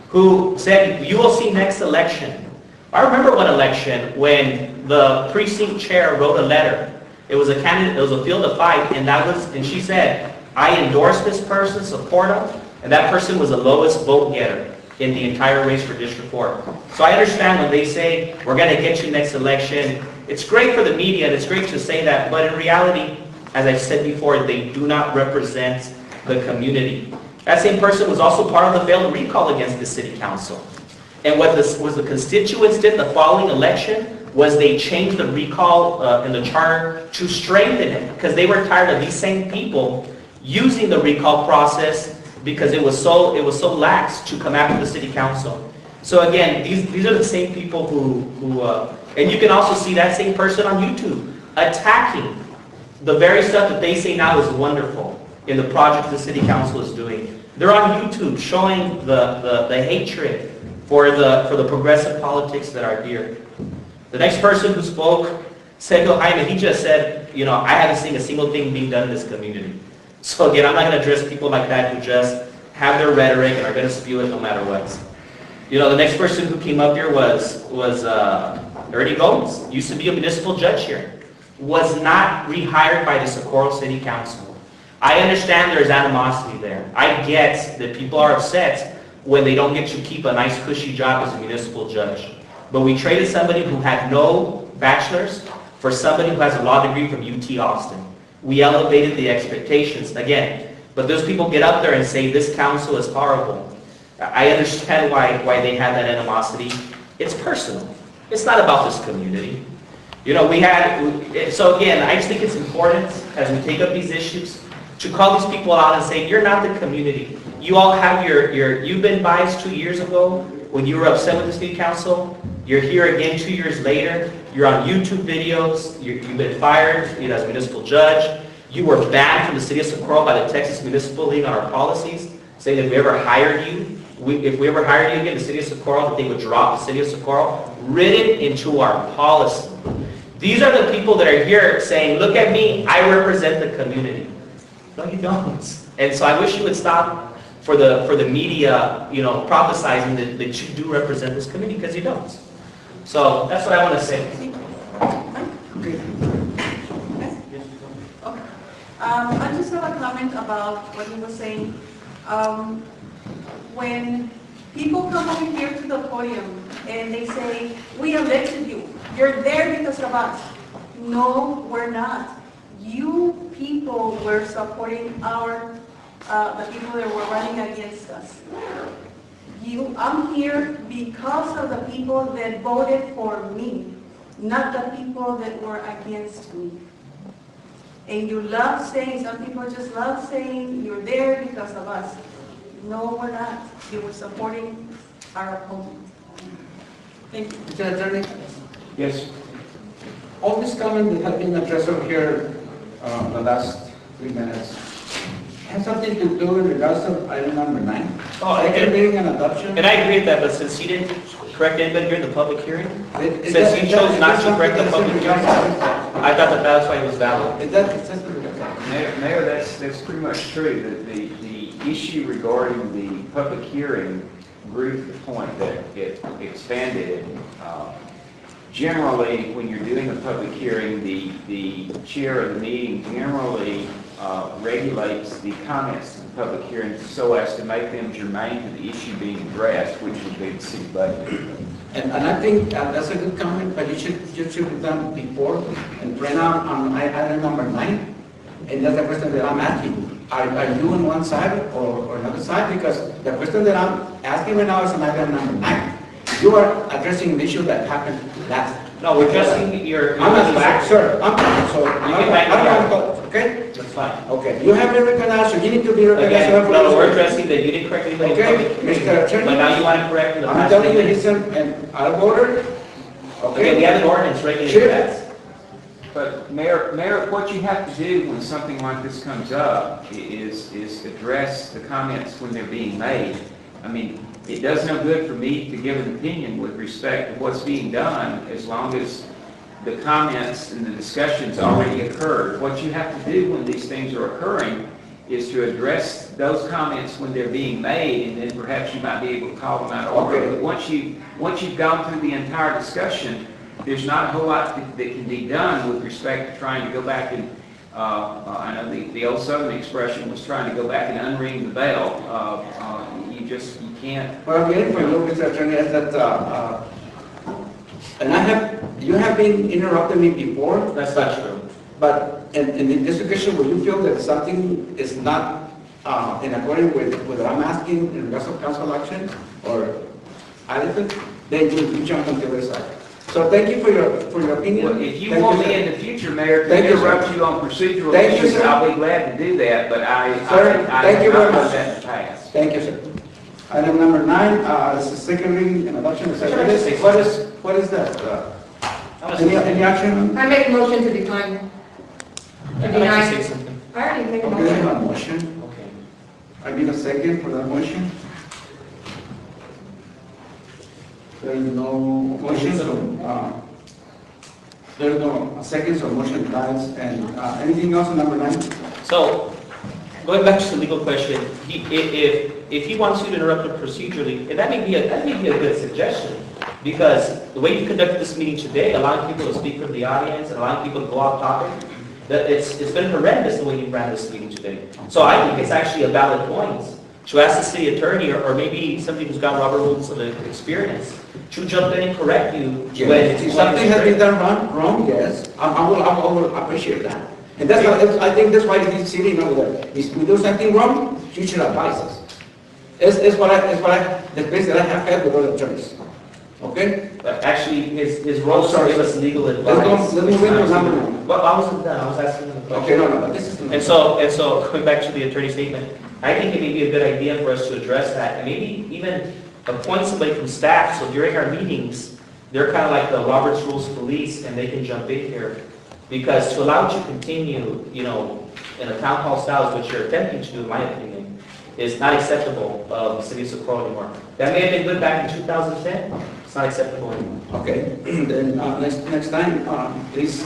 who said, you will see next election. I remember one election when the precinct chair wrote a letter. It was a candidate, it was a field of fight, and she said, I endorse this person, support him, and that person was the lowest vote getter in the entire race for District 4. So I understand when they say, we're going to get you next election. It's great for the media, and it's great to say that, but in reality, as I've said before, they do not represent the community. That same person was also part of the failed recall against the city council. And what the constituents did the following election was they changed the recall in the charter to strengthen it, because they were tired of these same people using the recall process because it was so lax to come after the city council. So again, these are the same people who and you can also see that same person on YouTube attacking the very stuff that they say now is wonderful in the project the city council is doing. They're on YouTube showing the hatred for the progressive politics that are here. The next person who spoke, Sergio Jaime, he just said, I haven't seen a single thing being done in this community. So again, I'm not going to address people like that who just have their rhetoric and are going to spew it no matter what. The next person who came up here was Ernie Gomez. Used to be a municipal judge here. Was not rehired by the Socorro City Council. I understand there's animosity there. I get that people are upset when they don't get to keep a nice cushy job as a municipal judge. But we traded somebody who had no bachelor's for somebody who has a law degree from UT Austin. We elevated the expectations again. But those people get up there and say this council is horrible. I understand why they have that animosity. It's personal. It's not about this community. So again, I just think it's important as we take up these issues to call these people out and say, you're not the community. You all have you've been biased 2 years ago when you were upset with the city council. You're here again 2 years later. You're on YouTube videos. You've been fired as municipal judge. You were banned from the city of Socorro by the Texas Municipal League on our policies, saying that if we ever hired you, again, the city of Socorro, that they would drop the city of Socorro, written into our policy. These are the people that are here saying, look at me, I represent the community. No, you don't. And so I wish you would stop for the media, prophesizing that you do represent this community, because you don't. So that's what I want to say. Okay. I just have a comment about what he was saying. When people come over here to the podium and they say, we elected you, you're there because of us. No, we're not. You people were supporting the people that were running against us. I'm here because of the people that voted for me, not the people that were against me. And you love saying, some people just love saying, you're there because of us. No, we're not. You were supporting our opponent. Thank you. Mr. Attorney? Yes. All this comment that has been addressed over here the last 3 minutes has something to do in regards to item number 9. Second reading and adoption. And I agree with that, but since he didn't correct anybody during the public hearing, since he chose not to correct the public hearing, I thought that's why it was valid. Mayor, that's pretty much true. The issue regarding the public hearing grew to the point that it expanded. Generally, when you're doing a public hearing, the chair of the meeting generally regulates the comments to the public hearing so as to make them germane to the issue being addressed, which would be the city budget. And I think that's a good comment, but you should have done before and right now on item number 9. And that's the question that I'm asking. Are you on one side or another side? Because the question that I'm asking right now is on item number 9. You are addressing the issue that happened last. No, we're addressing your. I'm not back, sir. So, okay? That's fine. Okay, you have been recognized, so you need to be recognized. Again, no, we're addressing that you didn't correct anybody. Okay, Mr. Attorney. But now you want to correct in the I'm past. telling you, he's out of order. Okay, we have an ordinance regulating that. But Mayor, what you have to do when something like this comes up is address the comments when they're being made. I mean, it does no good for me to give an opinion with respect to what's being done as long as the comments and the discussions already occurred. What you have to do when these things are occurring is to address those comments when they're being made, and then perhaps you might be able to call them out of order. But once you've gone through the entire discussion, there's not a whole lot that can be done with respect to trying to go back and, I know the old Southern expression was trying to go back and unring the bell. You can't. What I'm getting from you, Mr. Attorney, is that, and you have been interrupting me before. That's not true. But in this occasion, will you feel that something is not in accordance with what I'm asking in regards of council action or adequate, then you jump on the other side. So thank you for your opinion. Well, if you want me in the future, Mayor, to interrupt you on procedural Thank you, issues, sir. I'll be glad to do that, but I Thank you very much. that in the past. Thank you, sir. Item number 9 is the second reading and adoption of what is that? Any action? I make a motion to decline. I'd like to say something. I already made a Okay, I motion. have a motion. Okay. I need a second for that motion. There is no motion, so, there is no second, so motion dies. And anything else on number 9? So, going back to the legal question, if he wants you to interrupt him procedurally, that may be a good suggestion, because the way you conducted this meeting today, allowing people to speak from the audience and allowing people to go off topic, that it's been horrendous the way you ran this meeting today. So I think it's actually a valid point to ask the city attorney, or maybe somebody who's got Robert Rules of experience, to jump in and correct you when If something has been done wrong, yes, I will appreciate that. And that's why, I think that's why he's sitting over there. If we do something wrong, you should advise us. It's what the place that I have had with other attorneys. Okay? But actually, his role is to give us legal advice. Let me win your number 9. Well, I wasn't done, I was asking him a question. Okay, no, this is. And so, going back to the attorney's statement, I think it may be a good idea for us to address that, and maybe even appoint somebody from staff, so during our meetings, they're kind of like the Robert's Rules police, and they can jump in here. Because to allow you to continue, in a town hall style, which you're attempting to do, in my opinion, is not acceptable of the city of Socorro anymore. That may have been good back in 2010, it's not acceptable anymore. Okay, then next time, please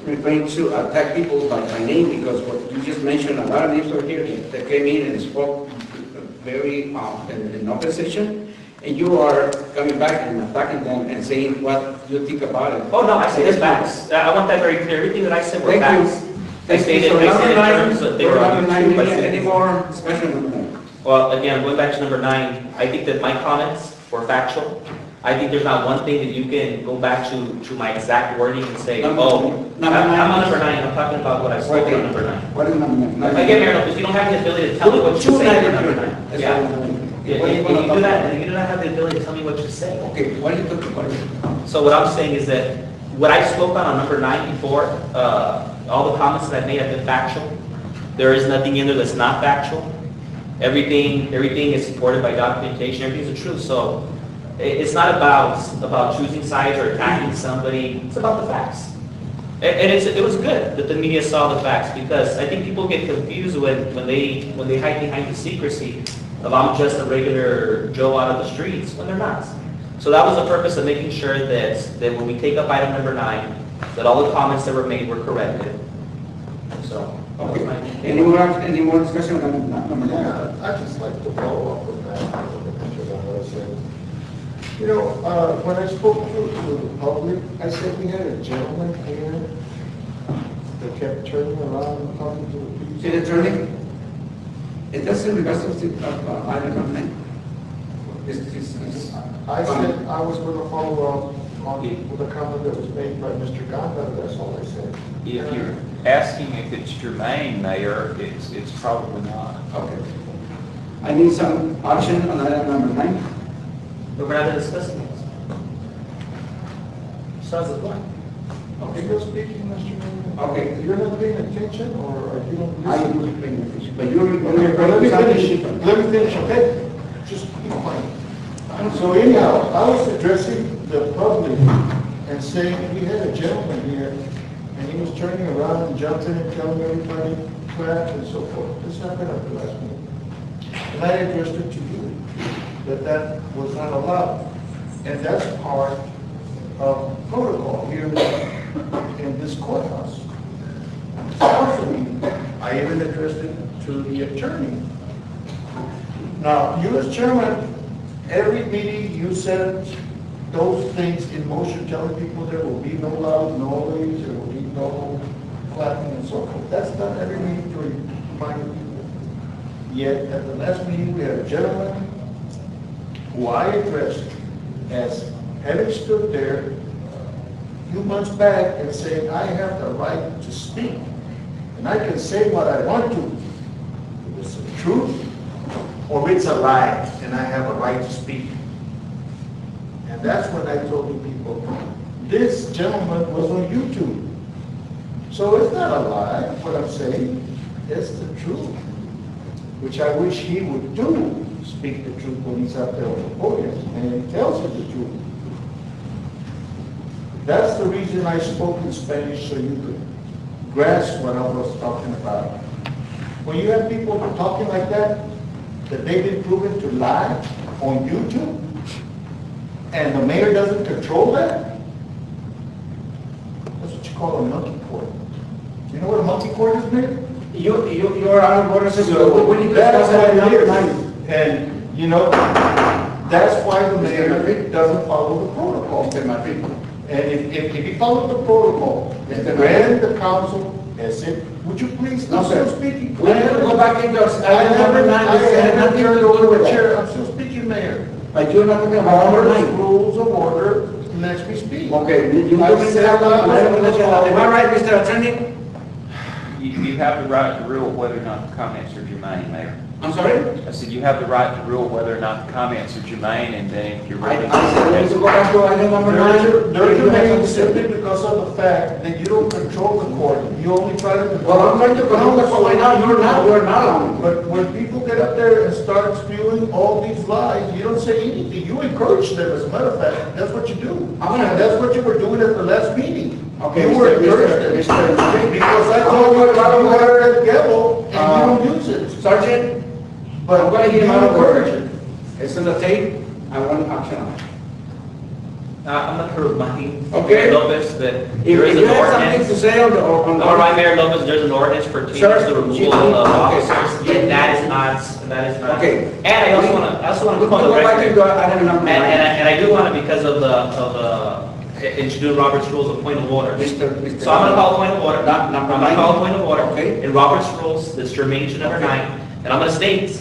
refrain to attack people by name, because what you just mentioned, a lot of names are here that came in and spoke very in opposition, and you are coming back and attacking them and saying what you think about it. Oh, no, I said it's facts. I want that very clear. Everything that I said were facts. Thank you. So number 9, any more discussion on that? Well, again, going back to number 9, I think that my comments were factual. I think there's not one thing that you can go back to my exact wording and say, I'm on number 9, I'm talking about what I spoke on number 9. What is number 9? Again, Mayor Lopez, you don't have the ability to tell me what you say on number 9. Yeah. You do that, and you do not have the ability to tell me what you say. Okay, what are you talking about? So what I'm saying is that what I spoke on number 9 before, all the comments that I made have been factual. There is nothing in there that's not factual. Everything is supported by documentation. Everything's the truth. So it's not about choosing sides or attacking somebody. It's about the facts. And it was good that the media saw the facts, because I think people get confused when they hide behind the secrecy of I'm just a regular Joe out of the streets, when they're not. So that was the purpose of making sure that when we take up item number 9, that all the comments that were made were corrected. So, okay. Any more discussion on number 9? Yeah, I'd just like to follow up with that. What I said. When I spoke to the public, I said we had a gentleman here that kept turning around and talking to the people. City Attorney? It doesn't regards to item number 9. I said I was going to follow up on the comment that was made by Mr. Ganda, that's all I said. asking if it's germane, Mayor, it's probably not. Okay. I need some action on item number 9. But we're not discussing this. So that's the point. Okay, you're speaking, Mr. Mayor. Okay. You're not paying attention, or are you don't I listen? am paying attention, but you're Let me finish, okay? Just keep quiet. So anyhow, I was addressing the public and saying, we had a gentleman here, and he was turning around and jumping and telling everybody crap and so forth. This happened at the last meeting. And I addressed it to you, that was not allowed. And that's part of protocol here in this courthouse. Also, I even addressed it to the attorney. Now, you as chairman, every meeting you set those things in motion, telling people there will be no loud noise, there will be no clapping and so forth. That's done every meeting to remind people. Yet, at the last meeting, we had a gentleman who I addressed as having stood there a few months back and saying, I have the right to speak, and I can say what I want to. If it's the truth, or it's a lie, and I have a right to speak. And that's when I told the people, this gentleman was on YouTube. So it's not a lie, what I'm saying, it's the truth, which I wish he would do, speak the truth when he's out there on the podium, and he tells you the truth. That's the reason I spoke in Spanish, so you could grasp what I was talking about. When you have people talking like that they've been proven to lie on YouTube, and the mayor doesn't control that, that's what you call a monkey court. You know what a monkey court is, Mayor? You're out of order, So when you that's discuss what that, it is. And, you know, that's why the mayor doesn't follow the protocol. And if he followed the protocol, and the council and said, would you please, I'm still speaking. We have to go back into item number 9. I haven't turned over the chair, I'm still speaking, Mayor. But you're not talking about number 9. Rules of order, lets me speak. Okay, I said am I right, Mr. Attorney? You have the right to rule whether or not the comments are germane, Mayor. I'm sorry? I said you have the right to rule whether or not the comments are germane, and then if you're ready. I said, let's go back to item number 9. They're germane simply because of the fact that you don't control the court, you only try to control. Well, I'm trying to control the court right now, you're not allowing. But when people get up there and start spewing all these lies, you don't say anything, you encourage them, as a matter of fact, that's what you do. And that's what you were doing at the last meeting. Okay, You were encouraging them, because I told you about you had a gavel, and you don't use it. Sergeant, But I'm going to you give him out of encourage order. it. It's on the tape, I want action on it. I'm not sure of Okay. Mayor Lopez, that If there is you an have something to ordinance. say on the... All right, Mayor Lopez, there's an ordinance pertaining Sir, to the removal you- of okay. officers, and that is not. Okay. And I also want to call the Go back record. to item number 9. And I do want to, because of introduce Robert's Rules of Point of Order. Mr. So I'm going to call a point of order. Number I'm going to call a point of order. Okay. In Robert's Rules, that's germane to number 9. And I'm going to state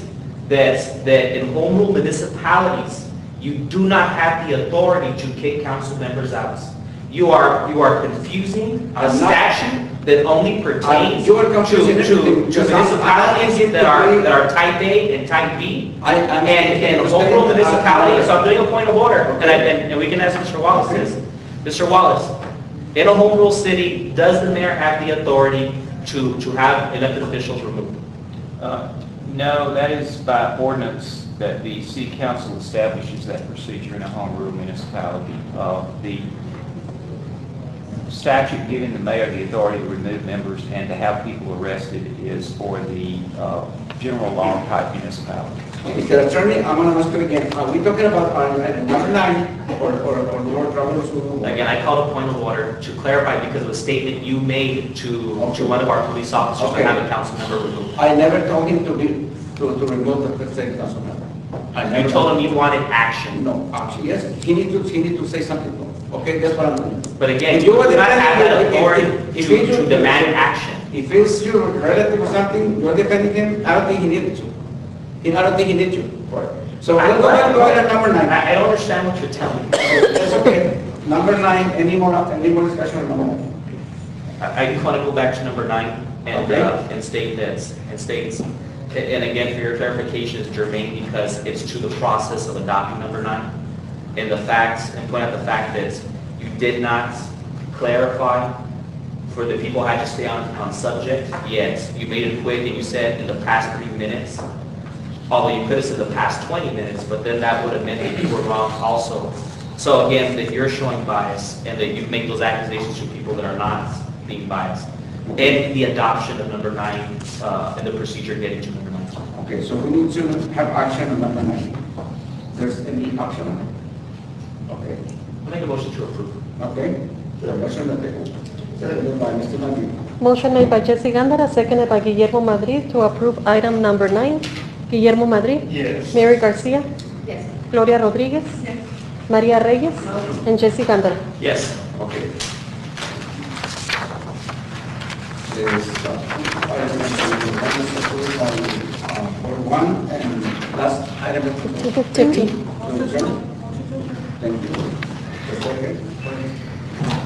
that in home rule municipalities, you do not have the authority to kick council members out. You are confusing a statute that only pertains You are to confusing everything. municipalities that are type A and type B. And home rule municipalities, so I'm doing a point of order, and we can ask Mr. Wallace this. Mr. Wallace, in a home rule city, does the mayor have the authority to have elected officials removed? No, that is by ordinance that the city council establishes that procedure in a home rule municipality. The statute giving the mayor the authority to remove members and to have people arrested is for the general law type municipality. Mr. Attorney, I'm going to ask you again. Are we talking about item number 9 or the word Robert's Rule? Again, I called a point of order to clarify because of a statement you made to one of our police officers to have a council member removed. I never told him to remove the state council member. You told him you wanted action. No, action, yes. He need to say something. Okay, that's what I'm doing. But again, you do not have that authority to demand action. If it's your relative or something, you're defending him, I don't think he needed to. I don't think he needs you. So let's go back to item number 9. I don't understand what you're telling me. That's okay. Number 9, any more discussion on number 9? I just want to go back to number 9 and, Okay. and states, and again, for your clarification, it's germane because it's to the process of adopting number 9. And the facts, and point out the fact that you did not clarify for the people who had to stay on subject, yet you made it quick and you said in the past 3 minutes, although you could have said the past 20 minutes, but then that would have meant that you were wrong also. So again, that you're showing bias and that you make those accusations to people that are not being biased. And the adoption of number 9 and the procedure getting to number 9. Okay, so we need to have action on number 9. There's any action on it? Okay, I make a motion to approve. okay. The motion that they, seconded by Mr. Madrid. Motion made by Jesse Gándara, seconded by Guillermo Madrid to approve item number 9. Guillermo Madrid? Yes. Mary Garcia? Yes. Gloria Rodríguez? María Reyes? And Jesse Gándara. Yes. Okay. There's item approved by board 1 and last item. 15. Thank you. The second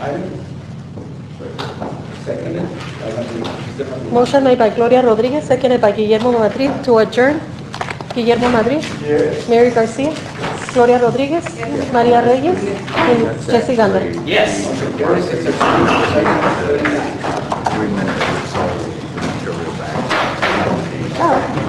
item. Seconded. Motion made by Gloria Rodríguez, seconded by Guillermo Madrid to adjourn. Guillermo Madrid? Yes. Mary Garcia? Gloria Rodríguez? María Reyes? And Jesse Gándara. Yes. Oh.